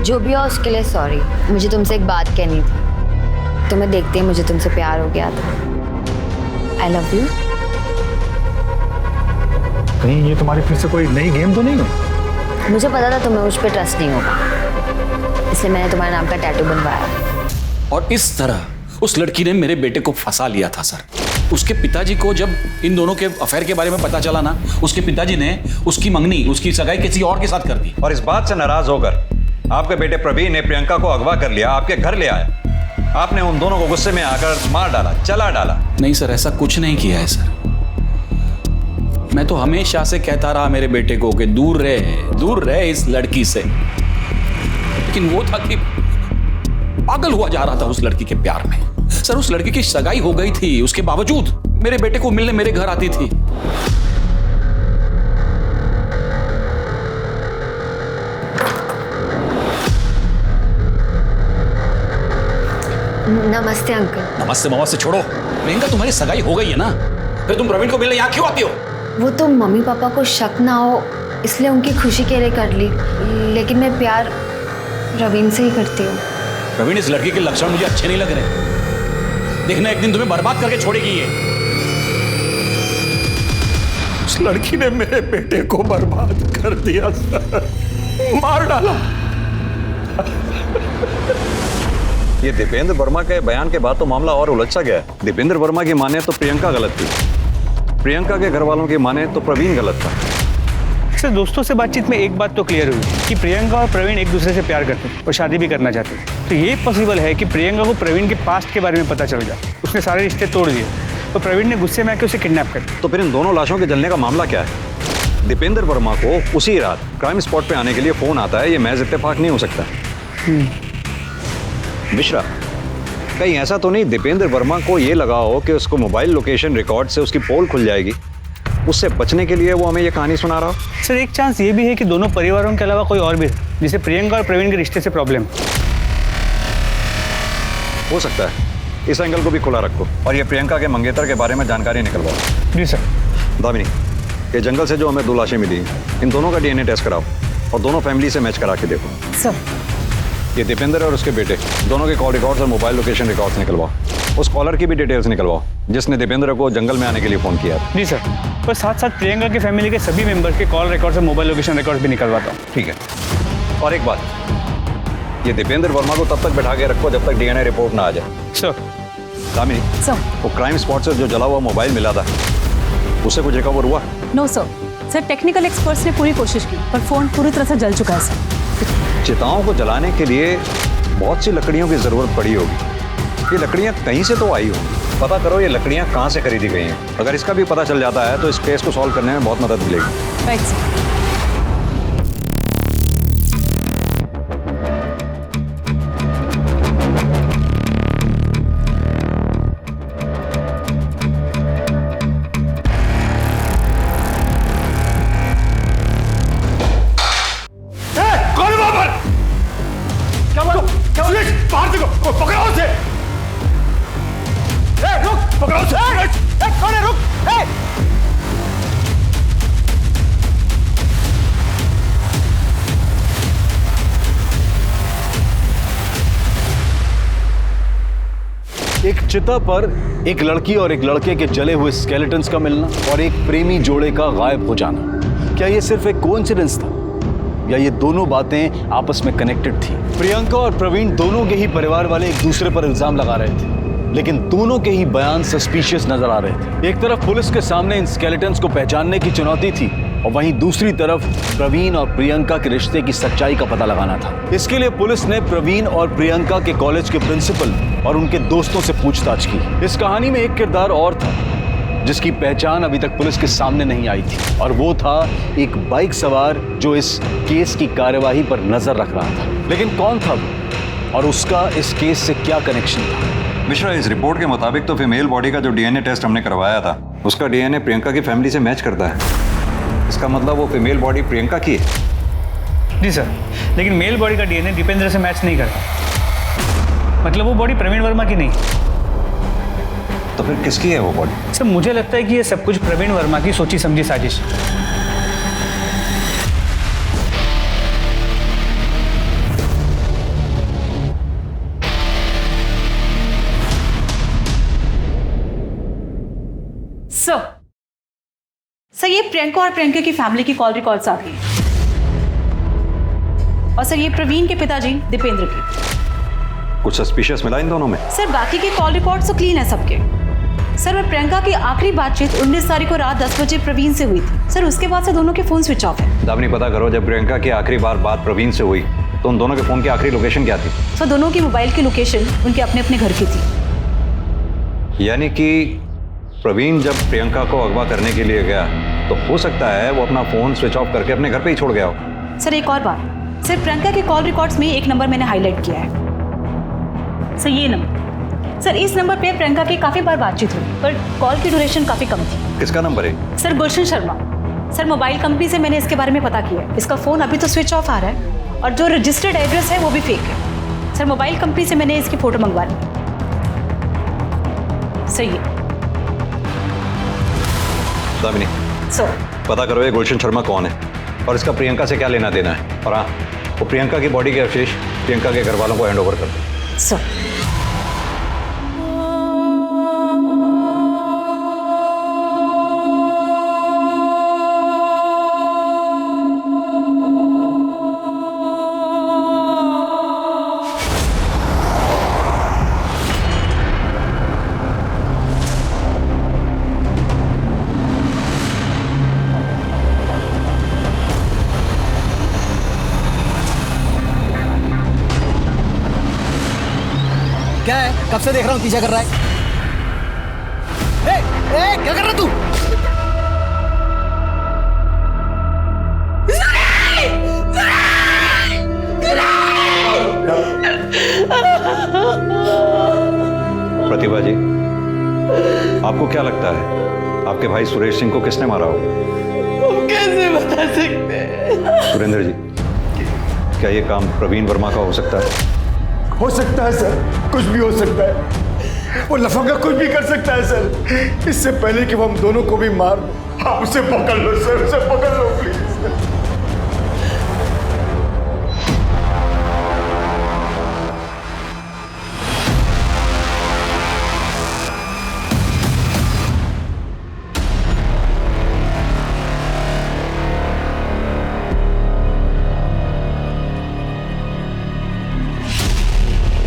जो भी हो उसके लिए सॉरी। मुझे तुमसे एक बात कहनी थी। तुम्हें देखते ही मुझे तुमसे प्यार हो गया था। I love you. कहीं ये तुम्हारी फिर से कोई नई गेम तो नहीं है? मुझे पता था तुम्हें मुझ पर ट्रस्ट नहीं होगा, इसलिए मैंने तुम्हारे नाम का टैटू बनवाया। और इस तरह उस लड़की ने मेरे बेटे को फंसा लिया था सर। उसके पिताजी को जब इन दोनों के अफेयर के बारे में पता चला ना, उसके पिताजी ने उसकी मंगनी, उसकी सगाई किसी और के साथ कर दी। और इस बात से नाराज होकर आपके बेटे प्रवीण ने प्रियंका को अगवा कर लिया, आपके घर ले आया। आपने उन दोनों को गुस्से में आकर मार डाला, जला डाला। नहीं सर, ऐसा कुछ नहीं किया है सर। मैं तो हमेशा से कहता रहा मेरे बेटे को कि दूर रहे इस लड़की से, लेकिन वो था कि पागल हुआ जा रहा था उस लड़की के प्यार में। सर उस लड़की की सगाई हो गई थी, उसके बावजूद मेरे बेटे को मिलने मेरे घर आती थी। नमस्ते अंकल। नमस्ते छोड़ो, प्रियंका तुम्हारी सगाई हो गई है ना, फिर तुम प्रवीण को मिलने यहाँ क्यों आती हो? वो तो मम्मी पापा को शक ना हो इसलिए उनकी खुशी के लिए कर ली, लेकिन मैं प्यार रवीन से ही करती हूँ। प्रवीण, इस लड़की के लक्षण मुझे अच्छे नहीं लग रहे। देखना एक दिन तुम्हें बर्बाद करके छोड़ेगी ये। उस लड़की ने मेरे बेटे को बर्बाद कर दिया सर, मार डाला। ये दीपेंद्र वर्मा के बयान के बाद तो मामला और उलझा गया है। दीपेंद्र वर्मा की माने तो प्रियंका गलत थी, प्रियंका के घर वालों की माने तो प्रवीण गलत था। सर दोस्तों से बातचीत में एक बात तो क्लियर हुई कि प्रियंका और प्रवीण एक दूसरे से प्यार करते हैं और शादी भी करना चाहते हैं। तो ये पॉसिबल है कि प्रियंका को प्रवीण के पास्ट के बारे में पता चल जाए, उसने सारे रिश्ते तोड़ दिए, तो प्रवीण ने गुस्से में आके उसे किडनैप कर दिया। तो फिर इन दोनों लाशों के जलने का मामला क्या है? दीपेंद्र वर्मा को उसी रात क्राइम स्पॉट पे आने के लिए फोन आता है, ये महज इत्तेफाक नहीं हो सकता। मिश्रा, कहीं ऐसा तो नहीं दीपेंद्र वर्मा को ये लगा हो कि उसको मोबाइल लोकेशन रिकॉर्ड से उसकी पोल खुल जाएगी, उससे बचने के लिए वो हमें ये कहानी सुना रहा हो? सर एक चांस ये भी है कि दोनों परिवारों के अलावा कोई और भी है जिसे प्रियंका और प्रवीण के रिश्ते से प्रॉब्लम हो सकता है। इस एंगल को भी खुला रखो और ये प्रियंका के मंगेतर के बारे में जानकारी निकलवाओ। जी सर। दामिनी, ये जंगल से जो हमें 2 लाशें मिली, इन दोनों का DNA टेस्ट कराओ और दोनों फैमिली से मैच करा के देखो। सर ये दीपेंद्र और उसके बेटे दोनों के कॉल रिकॉर्ड्स और मोबाइल लोकेशन रिकॉर्ड्स निकलवाओ। उस कॉलर की भी डिटेल्स निकलवाओ जिसने दीपेंद्र को जंगल में आने के लिए फ़ोन किया। जी सर, पर साथ साथ प्रियंका की फैमिली के सभी मेंबर्स के कॉल रिकॉर्ड्स और मोबाइल लोकेशन रिकॉर्ड्स भी निकलवाता हूँ। ठीक है। और एक बात, ये दीपेंद्र वर्मा को तब तक बैठा के रखो जब तक DNA रिपोर्ट ना आ जाए। सर। दामिनी, वो क्राइम स्पॉट से जो जला हुआ मोबाइल मिला था उससे कुछ रिकवर हुआ? नो सर, टेक्निकल एक्सपर्ट्स ने पूरी कोशिश की पर फोन पूरी तरह से जल चुका है सर। चिताओं को जलाने के लिए बहुत सी लकड़ियों की जरूरत पड़ी होगी। ये लकड़ियां कहीं से तो आई होंगी, पता करो ये लकड़ियां कहां से खरीदी गई हैं। अगर इसका भी पता चल जाता है तो इस केस को सॉल्व करने में बहुत मदद मिलेगी। Right sir. एक चिता पर एक लड़की और एक लड़के के जले हुए स्केलेटन्स का मिलना और एक प्रेमी जोड़े का गायब हो जाना, क्या ये सिर्फ एक कोइंसिडेंस था या ये दोनों बातें आपस में कनेक्टेड थी? प्रियंका और प्रवीण दोनों के ही परिवार वाले एक दूसरे पर इल्जाम लगा रहे थे, लेकिन दोनों के ही बयान सस्पिशियस नजर आ रहे थे। एक तरफ पुलिस के सामने इन स्केलेटन्स को पहचानने की चुनौती थी और वहीं दूसरी तरफ प्रवीण और प्रियंका के रिश्ते की सच्चाई का पता लगाना था। इसके लिए पुलिस ने प्रवीण और प्रियंका के कॉलेज के प्रिंसिपल और उनके दोस्तों से पूछताछ की। इस कहानी में एक किरदार और था जिसकी पहचान अभी तक पुलिस के सामने नहीं आई थी, और वो था एक बाइक सवार जो इस केस की कार्यवाही पर नजर रख रहा था। लेकिन कौन था वो और उसका इस केस से क्या कनेक्शन था? मिश्रा, इस रिपोर्ट के मुताबिक तो फीमेल बॉडी का जो डीएनए टेस्ट हमने करवाया था उसका डीएनए प्रियंका की फैमिली से मैच करता है। इसका मतलब वो फीमेल बॉडी प्रियंका की है। जी सर, लेकिन मेल बॉडी का डीएनए दीपेंद्र से मैच नहीं करता। मतलब वो बॉडी प्रवीण वर्मा की नहीं। तो फिर किसकी है वो बॉडी? सर मुझे लगता है कि ये सब कुछ प्रवीण वर्मा की सोची समझी साजिश। सर ये प्रियंका और प्रियंका की फैमिली की कॉल रिकॉर्ड्स आ गई हैं। और सर ये प्रवीण के पिताजी दीपेंद्र की। कुछ सस्पिशियस मिला इन दोनों में? सर बाकी के कॉल रिकॉर्ड्स तो क्लीन है सबके। सर और प्रियंका की आखिरी बातचीत 19 तारीख को रात 10 बजे प्रवीण से हुई थी। सर उसके बाद से दोनों के फोन स्विच ऑफ है। दामिनी, पता करो जब प्रियंका की आखिरी बार बात प्रवीण से हुई तो उन दोनों के फोन की आखिरी लोकेशन क्या थी? सर दोनों की मोबाइल की लोकेशन उनके अपने अपने घर की थी। यानी कि प्रवीण जब प्रियंका को अगवा करने के लिए गया तो हो सकता है वो अपना फोन स्विच ऑफ करके अपने घर पे ही छोड़ गया हो। सर एक और बात, सर प्रियंका के कॉल रिकॉर्ड्स में एक नंबर मैंने हाईलाइट किया है। सर ये नंबर, सर इस नंबर पे प्रियंका की काफी बार बातचीत हुई पर कॉल की ड्यूरेशन काफी कम थी। किसका नंबर है? सर गुलशन शर्मा। सर मोबाइल कंपनी से मैंने इसके बारे में पता किया है। इसका फोन अभी तो स्विच ऑफ आ रहा है और जो रजिस्टर्ड एड्रेस है वो भी फेक है। सर मोबाइल कंपनी से मैंने इसकी फोटो मंगवा ली। सर ये दामिनी, सर पता करो ये गुलशन शर्मा कौन है और इसका प्रियंका से क्या लेना देना है। और हाँ, वो प्रियंका की बॉडी के अवशेष प्रियंका के घर वालों को हैंड ओवर कर दो। सर क्या है? कब से देख रहा हूँ पीछा कर रहा है। ए, क्या कर रहा तू? प्रतिभा जी, आपको क्या लगता है आपके भाई सुरेश सिंह को किसने मारा हो? कैसे बता सकते हैं? सुरेंद्र जी, क्या ये काम प्रवीण वर्मा का हो सकता है? हो सकता है सर, कुछ भी हो सकता है। वो लफंगा कुछ भी कर सकता है सर। इससे पहले कि वो हम दोनों को भी मार, आप उसे पकड़ लो सर, उसे पकड़ लो प्लीज।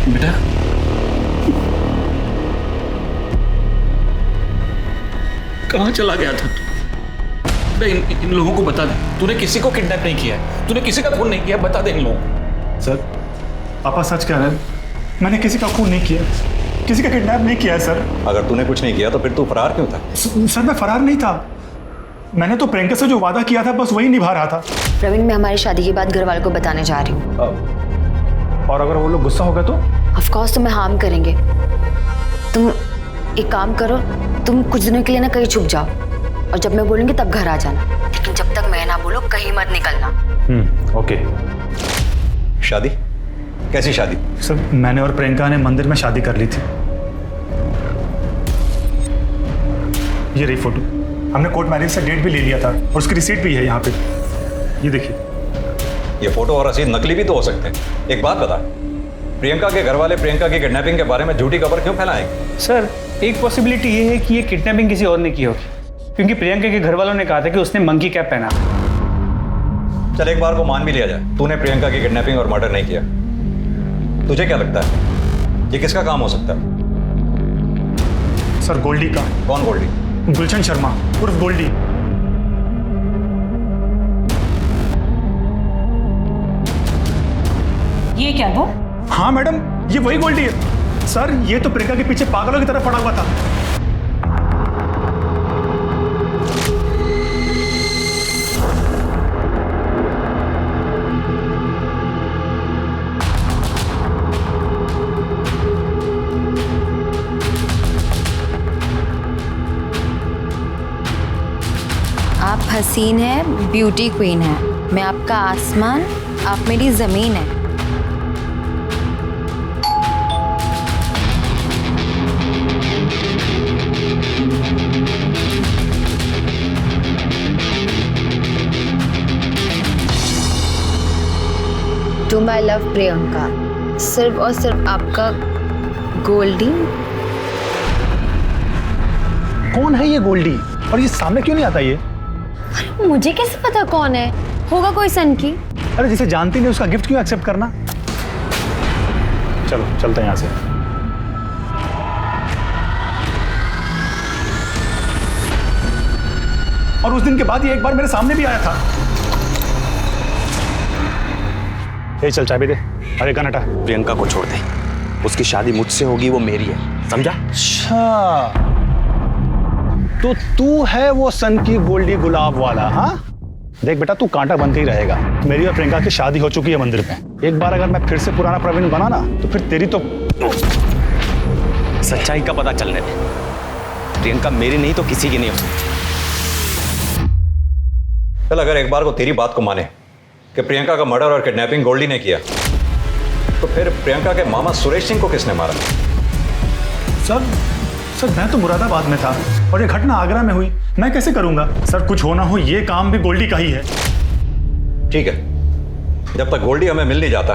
बेटा, कहाँ चला गया था तू? इन लोगों को बता दे, तूने किसी को किडनैप नहीं किया है, तूने किसी का खून नहीं किया, बता दे इन लोगों को। सर पापा सच कह रहे हैं, मैंने किसी का खून नहीं किया, किसी का किडनैप नहीं किया है सर। अगर तूने कुछ नहीं किया तो फिर तू फरार क्यों था? सर मैं फरार नहीं था, मैंने तो प्रियंका से जो वादा किया था बस वही निभा रहा था। प्रवीण, मैं हमारी शादी की बात घर वालों को बताने जा रही हूँ। और अगर वो लोग गुस्सा हो गए तो? ऑफ कोर्स तुम्हें हार्म करेंगे। तुम एक काम करो, तुम कुछ दिनों के लिए ना कहीं छुप जाओ और जब मैं बोलूंगी तब घर आ जाना, लेकिन जब तक मैं ना बोलूं कहीं मत निकलना। ओके। शादी? कैसी शादी? सर मैंने और प्रियंका ने मंदिर में शादी कर ली थी। ये रही फोटो, हमने कोर्ट मैरिज से डेट भी ले लिया था और उसकी रिसीट भी है यहाँ पे, ये देखिए। ये फोटो और रसीद नकली भी तो हो सकते हैं। एक बात बता, प्रियंका के घर वाले प्रियंका की किडनैपिंग के बारे में झूठी खबर क्यों फैलाएंगे? सर एक पॉसिबिलिटी ये है कि ये किडनैपिंग किसी और ने की होगी, क्योंकि प्रियंका के घर वालों ने कहा था कि उसने मंकी कैप पहना। चल एक बार को मान भी लिया जाए, तूने प्रियंका की किडनैपिंग और मर्डर नहीं किया। तुझे क्या लगता है ये किसका काम हो सकता है? सर गोल्डी का। कौन गोल्डी? गुलशन शर्मा उर्फ गोल्डी। ये क्या वो? हाँ मैडम, ये वही गोल्डी है। सर ये तो प्रियंका के पीछे पागलों की तरह पड़ा हुआ था। आप हसीन है, ब्यूटी क्वीन है, मैं आपका आसमान, आप मेरी जमीन है। टू माई लव प्रियंका, सिर्फ और सिर्फ आपका गोल्डी। कौन है ये गोल्डी और ये सामने क्यों नहीं आता ये? मुझे कैसे पता कौन है? होगा कोई सन की। अरे जिसे जानती नहीं उसका गिफ्ट क्यों एक्सेप्ट करना? चलो चलते हैं यहाँ से। और उस दिन के बाद ये एक बार मेरे सामने भी आया था। ए चल चाबी दे। अरे कनटा, प्रियंका को छोड़ दे, उसकी शादी मुझसे होगी, वो मेरी है, समझा? अच्छा तो तू है वो सन की गोल्डी गुलाब वाला? हाँ देख बेटा, तू कांटा बनते ही रहेगा। मेरी और प्रियंका की शादी हो चुकी है मंदिर में। एक बार अगर मैं फिर से पुराना प्रवीण बना ना तो फिर तेरी तो सच्चाई का पता चलने दे। प्रियंका मेरी नहीं तो किसी की नहीं हो सकती। चल अगर एक बार को तेरी बात को माने कि प्रियंका का मर्डर और किडनैपिंग गोल्डी ने किया, तो फिर प्रियंका के मामा सुरेश सिंह को किसने मारा? सर मैं तो मुरादाबाद में था और ये घटना आगरा में हुई। मैं कैसे करूंगा? सर कुछ होना हो, ये काम भी गोल्डी का ही है। ठीक है, जब तक गोल्डी हमें मिल नहीं जाता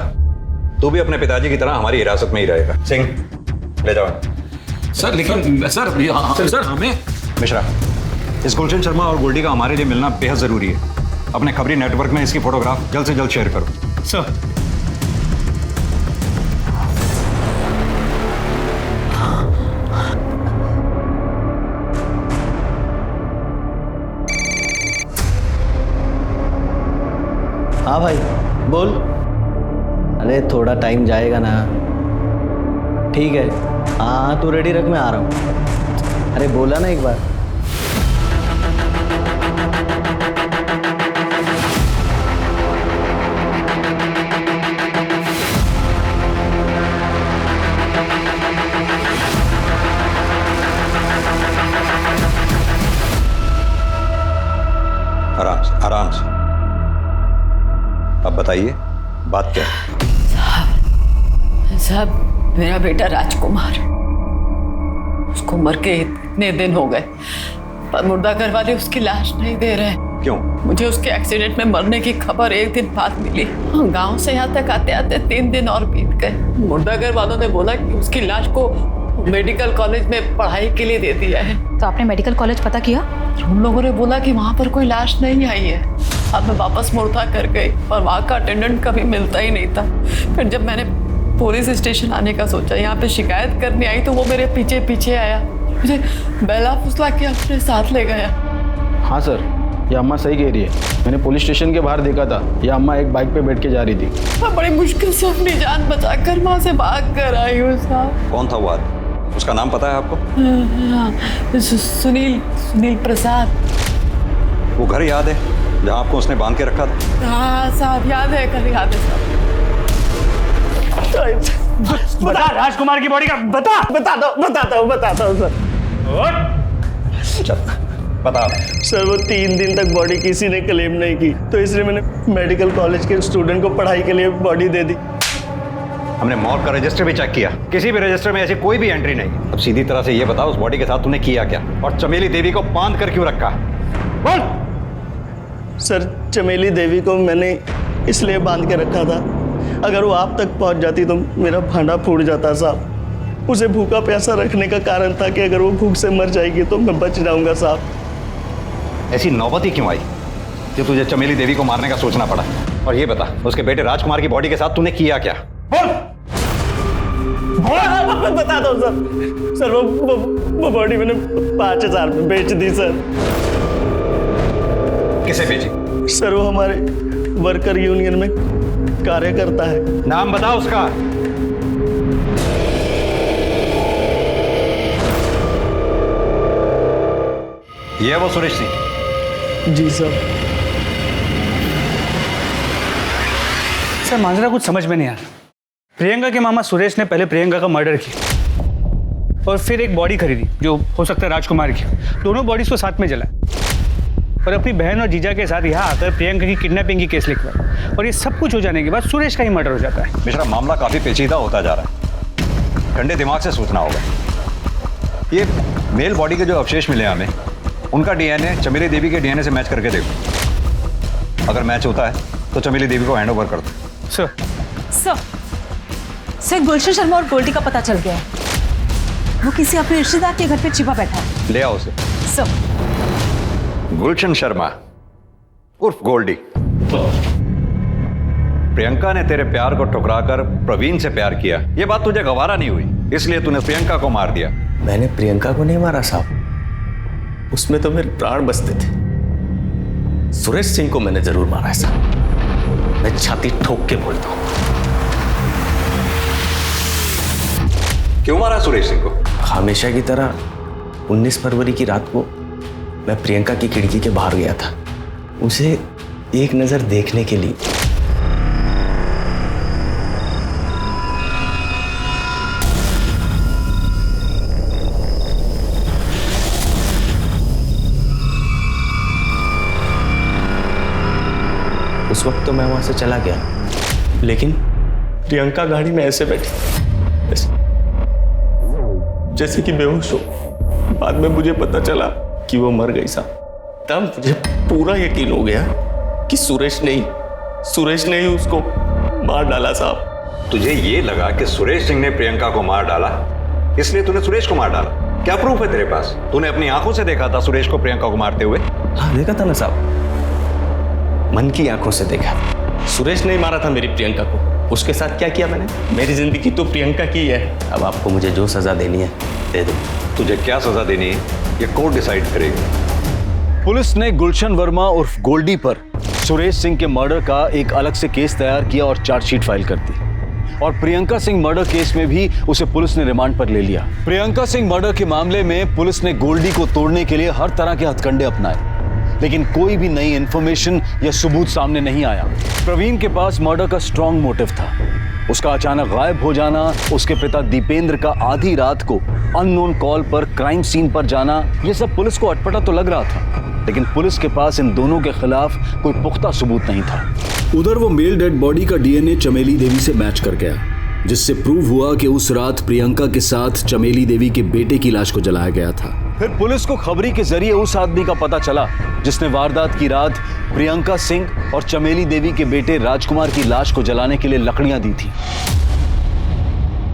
तू भी अपने पिताजी की तरह हमारी हिरासत में ही रहेगा। सिंह ले जाओ। सर लेकिन सर हमें मिश्रा, इस गुलशन शर्मा और गोल्डी का हमारे लिए मिलना बेहद जरूरी है। अपने खबरी नेटवर्क में इसकी फोटोग्राफ जल्द से जल्द शेयर करो। सर हाँ भाई बोल। अरे थोड़ा टाइम जाएगा ना। ठीक है, हाँ तू रेडी रख, मैं आ रहा हूँ। अरे बोला ना एक बार। आराम से आराम से। अब बताइए बात क्या है? साहब मेरा बेटा राजकुमार, उसको मर के इतने दिन हो गए पर मुर्दा घर वाले उसकी लाश नहीं दे रहे। क्यों? मुझे उसके एक्सीडेंट में मरने की खबर एक दिन बाद मिली। गांव से यहाँ तक आते आते 3 दिन और बीत गए। मुर्दा घर वालों ने बोला कि उसकी लाश को मेडिकल कॉलेज में पढ़ाई के लिए दे दिया है। तो आपने मेडिकल कॉलेज पता किया? उन लोगों ने बोला कि वहाँ पर कोई लाश नहीं आई है। अब मैं वापस मुर्दा कर गई पर वहाँ का अटेंडेंट कभी मिलता ही नहीं था। फिर जब मैंने पुलिस स्टेशन आने का सोचा, यहाँ पे शिकायत करने आई, तो वो मेरे पीछे पीछे आया, मुझे बेला फुसला के अपने साथ ले गया। हाँ सर, ये अम्मा सही कह रही है। मैंने पुलिस स्टेशन के बाहर देखा था, ये अम्मा एक बाइक पे बैठ के जा रही थी। मैं बड़ी मुश्किल से अपनी जान बचाकर वहाँ से भाग कर आई हूँ साहब। कौन था वो आदमी? उसका नाम पता है आपको? सुनील प्रसाद। वो घर याद है जहाँ आपको उसने बांध के रखा था? हाँ साहब याद है, कल याद है साहब। बता राजकुमार की बॉडी का बताता हूँ सर। चल बता। सर वो 3 दिन तक बॉडी किसी ने क्लेम नहीं की, तो इसलिए मैंने मेडिकल कॉलेज के स्टूडेंट को पढ़ाई के लिए बॉडी दे दी। हमने मॉर्ग का रजिस्टर भी चेक किया, किसी भी रजिस्टर में ऐसी कोई भी एंट्री नहीं। अब सीधी तरह से ये बता, उस बॉडी के साथ तूने किया क्या और चमेली देवी को बांध कर क्यों रखा? बोल। सर चमेली देवी को मैंने इसलिए बांध के रखा था, अगर वो आप तक पहुंच जाती तो मेरा भांडा फूट जाता साहब। उसे भूखा प्यासा रखने का कारण था कि अगर वो भूख से मर जाएगी तो मैं बच जाऊंगा साहब। ऐसी नौबत ही क्यों आई कि तुझे चमेली देवी को मारने का सोचना पड़ा? और ये बता, उसके बेटे राजकुमार की बॉडी के साथ तूने किया क्या? बोल। बता दो सर। वो बॉडी मैंने 5000 में बेच दी सर। किसे बेची? सर वो हमारे वर्कर यूनियन में कार्य करता है। नाम बताओ उसका। ये है वो सुरेश सिंह। जी सर। सर मांजरा कुछ समझ में नहीं आ रहा। प्रियंका के मामा सुरेश ने पहले प्रियंका का मर्डर किया और फिर एक बॉडी खरीदी जो हो सकता है राजकुमार की। दोनों बॉडीज को साथ में जलाया और अपनी बहन और जीजा के साथ यहाँ आकर प्रियंका की किडनैपिंग की केस लिखवाया। और ये सब कुछ हो जाने के बाद सुरेश का ही मर्डर हो जाता है। मिश्रा, मामला काफी पेचीदा होता जा रहा है, ठंडे दिमाग से सोचना होगा। ये मेल बॉडी के जो अवशेष मिले हमें, उनका डीएनए चमेली देवी के डीएनए से मैच करके देखो। अगर मैच होता है तो चमेली देवी को हैंड ओवर कर दो। सर गुलशन शर्मा और गोल्डी का पता चल गया है। वो किसी अपने रिश्तेदार के घर पे छिपा बैठा है। ले आओ उसे। सर गुलशन शर्मा उर्फ गोल्डी, प्रियंका ने तेरे प्यार को ठुकराकर प्रवीण से प्यार किया। ये बात तुझे गवारा नहीं हुई, इसलिए तूने प्रियंका को मार दिया। मैंने प्रियंका को नहीं मारा साहब, उसमें तो मेरे प्राण बसते थे। सुरेश सिंह को मैंने जरूर मारा है साहब, मैं छाती ठोक के बोलता हूं। क्यों मारा सुरेश सिंह को? हमेशा की तरह 19 फरवरी की रात को मैं प्रियंका की खिड़की के बाहर गया था, उसे एक नजर देखने के लिए। उस वक्त तो मैं वहां से चला गया, लेकिन प्रियंका गाड़ी में ऐसे बैठी जैसे कि बेहोश हो। बाद में मुझे पता चला कि वो मर गई साहब। तब मुझे पूरा यकीन हो गया कि सुरेश ने ही उसको मार डाला साहब। तुझे ये लगा कि सुरेश सिंह ने प्रियंका को मार डाला, इसलिए तूने सुरेश को मार डाला। क्या प्रूफ है तेरे पास? तूने अपनी आंखों से देखा था सुरेश को प्रियंका को मारते हुए? हाँ देखा था ना साहब, मन की आंखों से देखा। सुरेश नहीं मारा था मेरी प्रियंका को। उसके साथ क्या किया मैंने? मेरी जिंदगी तो प्रियंका की है। अब आपको मुझे जो सजा देनी है दे दो। तुझे क्या सजा देनी है ये कोर्ट डिसाइड करेगी। पुलिस ने गुलशन वर्मा उर्फ गोल्डी पर सुरेश सिंह के मर्डर का एक अलग से केस तैयार किया और चार्जशीट फाइल कर दी। और प्रियंका सिंह मर्डर केस में भी उसे पुलिस ने रिमांड पर ले लिया। प्रियंका सिंह मर्डर के मामले में पुलिस ने गोल्डी को तोड़ने के लिए हर तरह के हथकंडे अपनाए, लेकिन कोई भी नई इंफॉर्मेशन या सबूत सामने नहीं आया। प्रवीण के पास मर्डर का स्ट्रॉन्ग मोटिव था। उसका अचानक गायब हो जाना, उसके पिता दीपेंद्र का आधी रात को अननोन कॉल पर क्राइम सीन पर जाना, ये सब पुलिस को अटपटा तो लग रहा था, लेकिन पुलिस के पास इन दोनों के खिलाफ कोई पुख्ता सबूत नहीं था। उधर वो मेल डेड बॉडी का डीएनए चमेली देवी से मैच कर गया, जिससे प्रूव हुआ कि उस रात प्रियंका के साथ चमेली देवी के बेटे की लाश को जलाया गया था। फिर पुलिस को खबरी के जरिए उस आदमी का पता चला जिसने वारदात की रात प्रियंका सिंह और चमेली देवी के बेटे राजकुमार की लाश को जलाने के लिए लकड़ियां दी थी।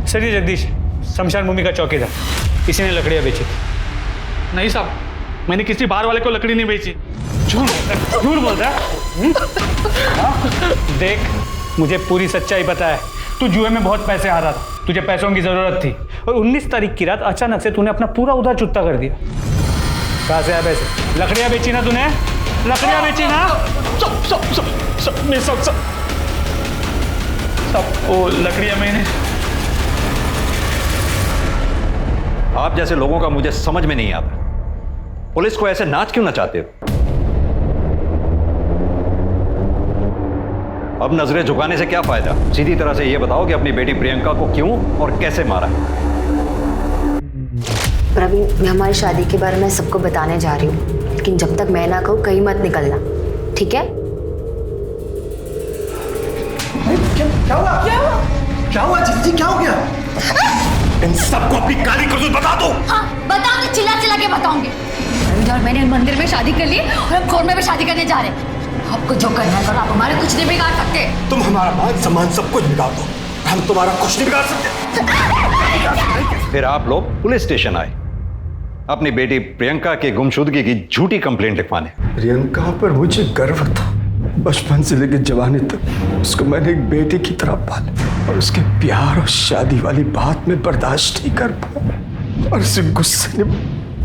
सर ये जगदीश शमशान भूमि का चौकीदार, इसी ने लकड़ियां बेची। नहीं साहब, मैंने किसी बाहर वाले को लकड़ी नहीं बेची। झूठ बोलता है। देख मुझे पूरी सच्चाई पता है। तू जुए में बहुत पैसे हारा था, तुझे पैसों की जरूरत थी और 19 तारीख की रात अचानक से तूने अपना पूरा उधार चुकता कर दिया। कहाँ से आया पैसे? लकड़ियां बेची ना तूने? लकड़ियां बेची ना? सब वो लकड़ियां मैंने। आप जैसे लोगों का मुझे समझ में नहीं आता, पुलिस को ऐसे नाच क्यों नचाते हो? अब नजरें झुकाने से क्या फायदा? सीधी तरह से यह बताओ कि अपनी बेटी प्रियंका को क्यों और कैसे मारा? प्रवीण, मैं हमारी शादी के बारे में सबको बताने जा रही हूँ, लेकिन जब तक मैं ना कहूँ कहीं मत निकलना, ठीक है? क्या हुआ जीजी, क्या हो गया? इन सबको अपनी काली करतूत बता दो। हाँ बताऊंगी, चिल्ला चिल्ला के बताऊंगी। और मैंने मंदिर में शादी कर ली और हम कोर्ट में भी शादी करने जा रहे हैं। आपको जो करना है करो, आप हमारे कुछ नहीं बिगाड़ सकते। तुम हमारा मान सम्मान सब कुछ बिगाड़ दो, हम तुम्हारा कुछ नहीं बिगाड़ सकते। फिर आप लोग पुलिस स्टेशन आए अपनी बेटी प्रियंका के गुमशुदगी की झूठी कंप्लेंट लिखवाने। प्रियंका पर मुझे गर्व था। बचपन से लेकर जवानी तक उसको मैंने एक बेटी की तरह पाला, और उसके प्यार और शादी वाली बात में बर्दाश्त नहीं कर पाया, और उस गुस्से ने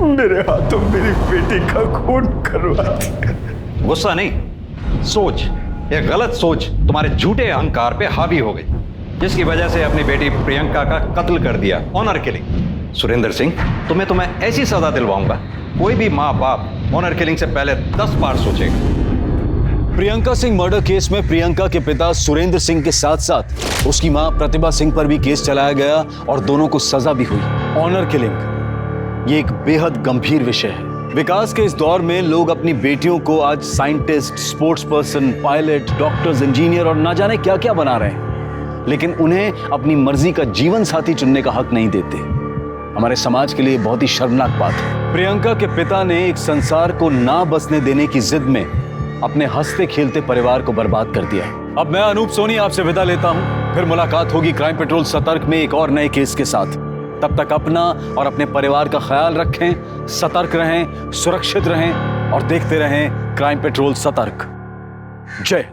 मेरे हाथों मेरी बेटी का खून करवा दिया। गुस्सा नहीं, सोच, एक गलत सोच तुम्हारे झूठे अहंकार पे हावी हो गई, जिसकी वजह से अपनी बेटी प्रियंका का कत्ल कर दिया, ऑनर किलिंग। सुरेंद्र सिंह, तुम्हें ऐसी सजा दिलवाऊंगा, कोई भी माँ बाप ऑनर किलिंग से पहले 10 बार सोचेगा। प्रियंका सिंह मर्डर केस में प्रियंका के पिता सुरेंद्र सिंह के साथ साथ उसकी मां प्रतिभा सिंह पर भी केस चलाया गया और दोनों को सजा भी हुई। ऑनर किलिंग ये एक बेहद गंभीर विषय है। विकास के इस दौर में लोग अपनी बेटियों को आज scientist, sports person, pilot, doctors, engineer और ना जाने क्या क्या बना रहे हैं, लेकिन उन्हें अपनी मर्जी का जीवन साथी चुनने का हक नहीं देते। हमारे समाज के लिए बहुत ही शर्मनाक बात है। प्रियंका के पिता ने एक संसार को ना बसने देने की जिद में अपने हंसते खेलते परिवार को बर्बाद कर दिया। अब मैं अनूप सोनी आपसे विदा लेता हूं, फिर मुलाकात होगी क्राइम पेट्रोल सतर्क में एक और नए केस के साथ। तब तक अपना और अपने परिवार का ख्याल रखें, सतर्क रहें, सुरक्षित रहें और देखते रहें क्राइम पेट्रोल सतर्क। जय।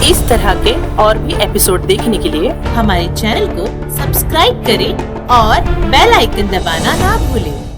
इस तरह के और भी एपिसोड देखने के लिए हमारे चैनल को सब्सक्राइब करें और बेल आइकन दबाना ना भूलें।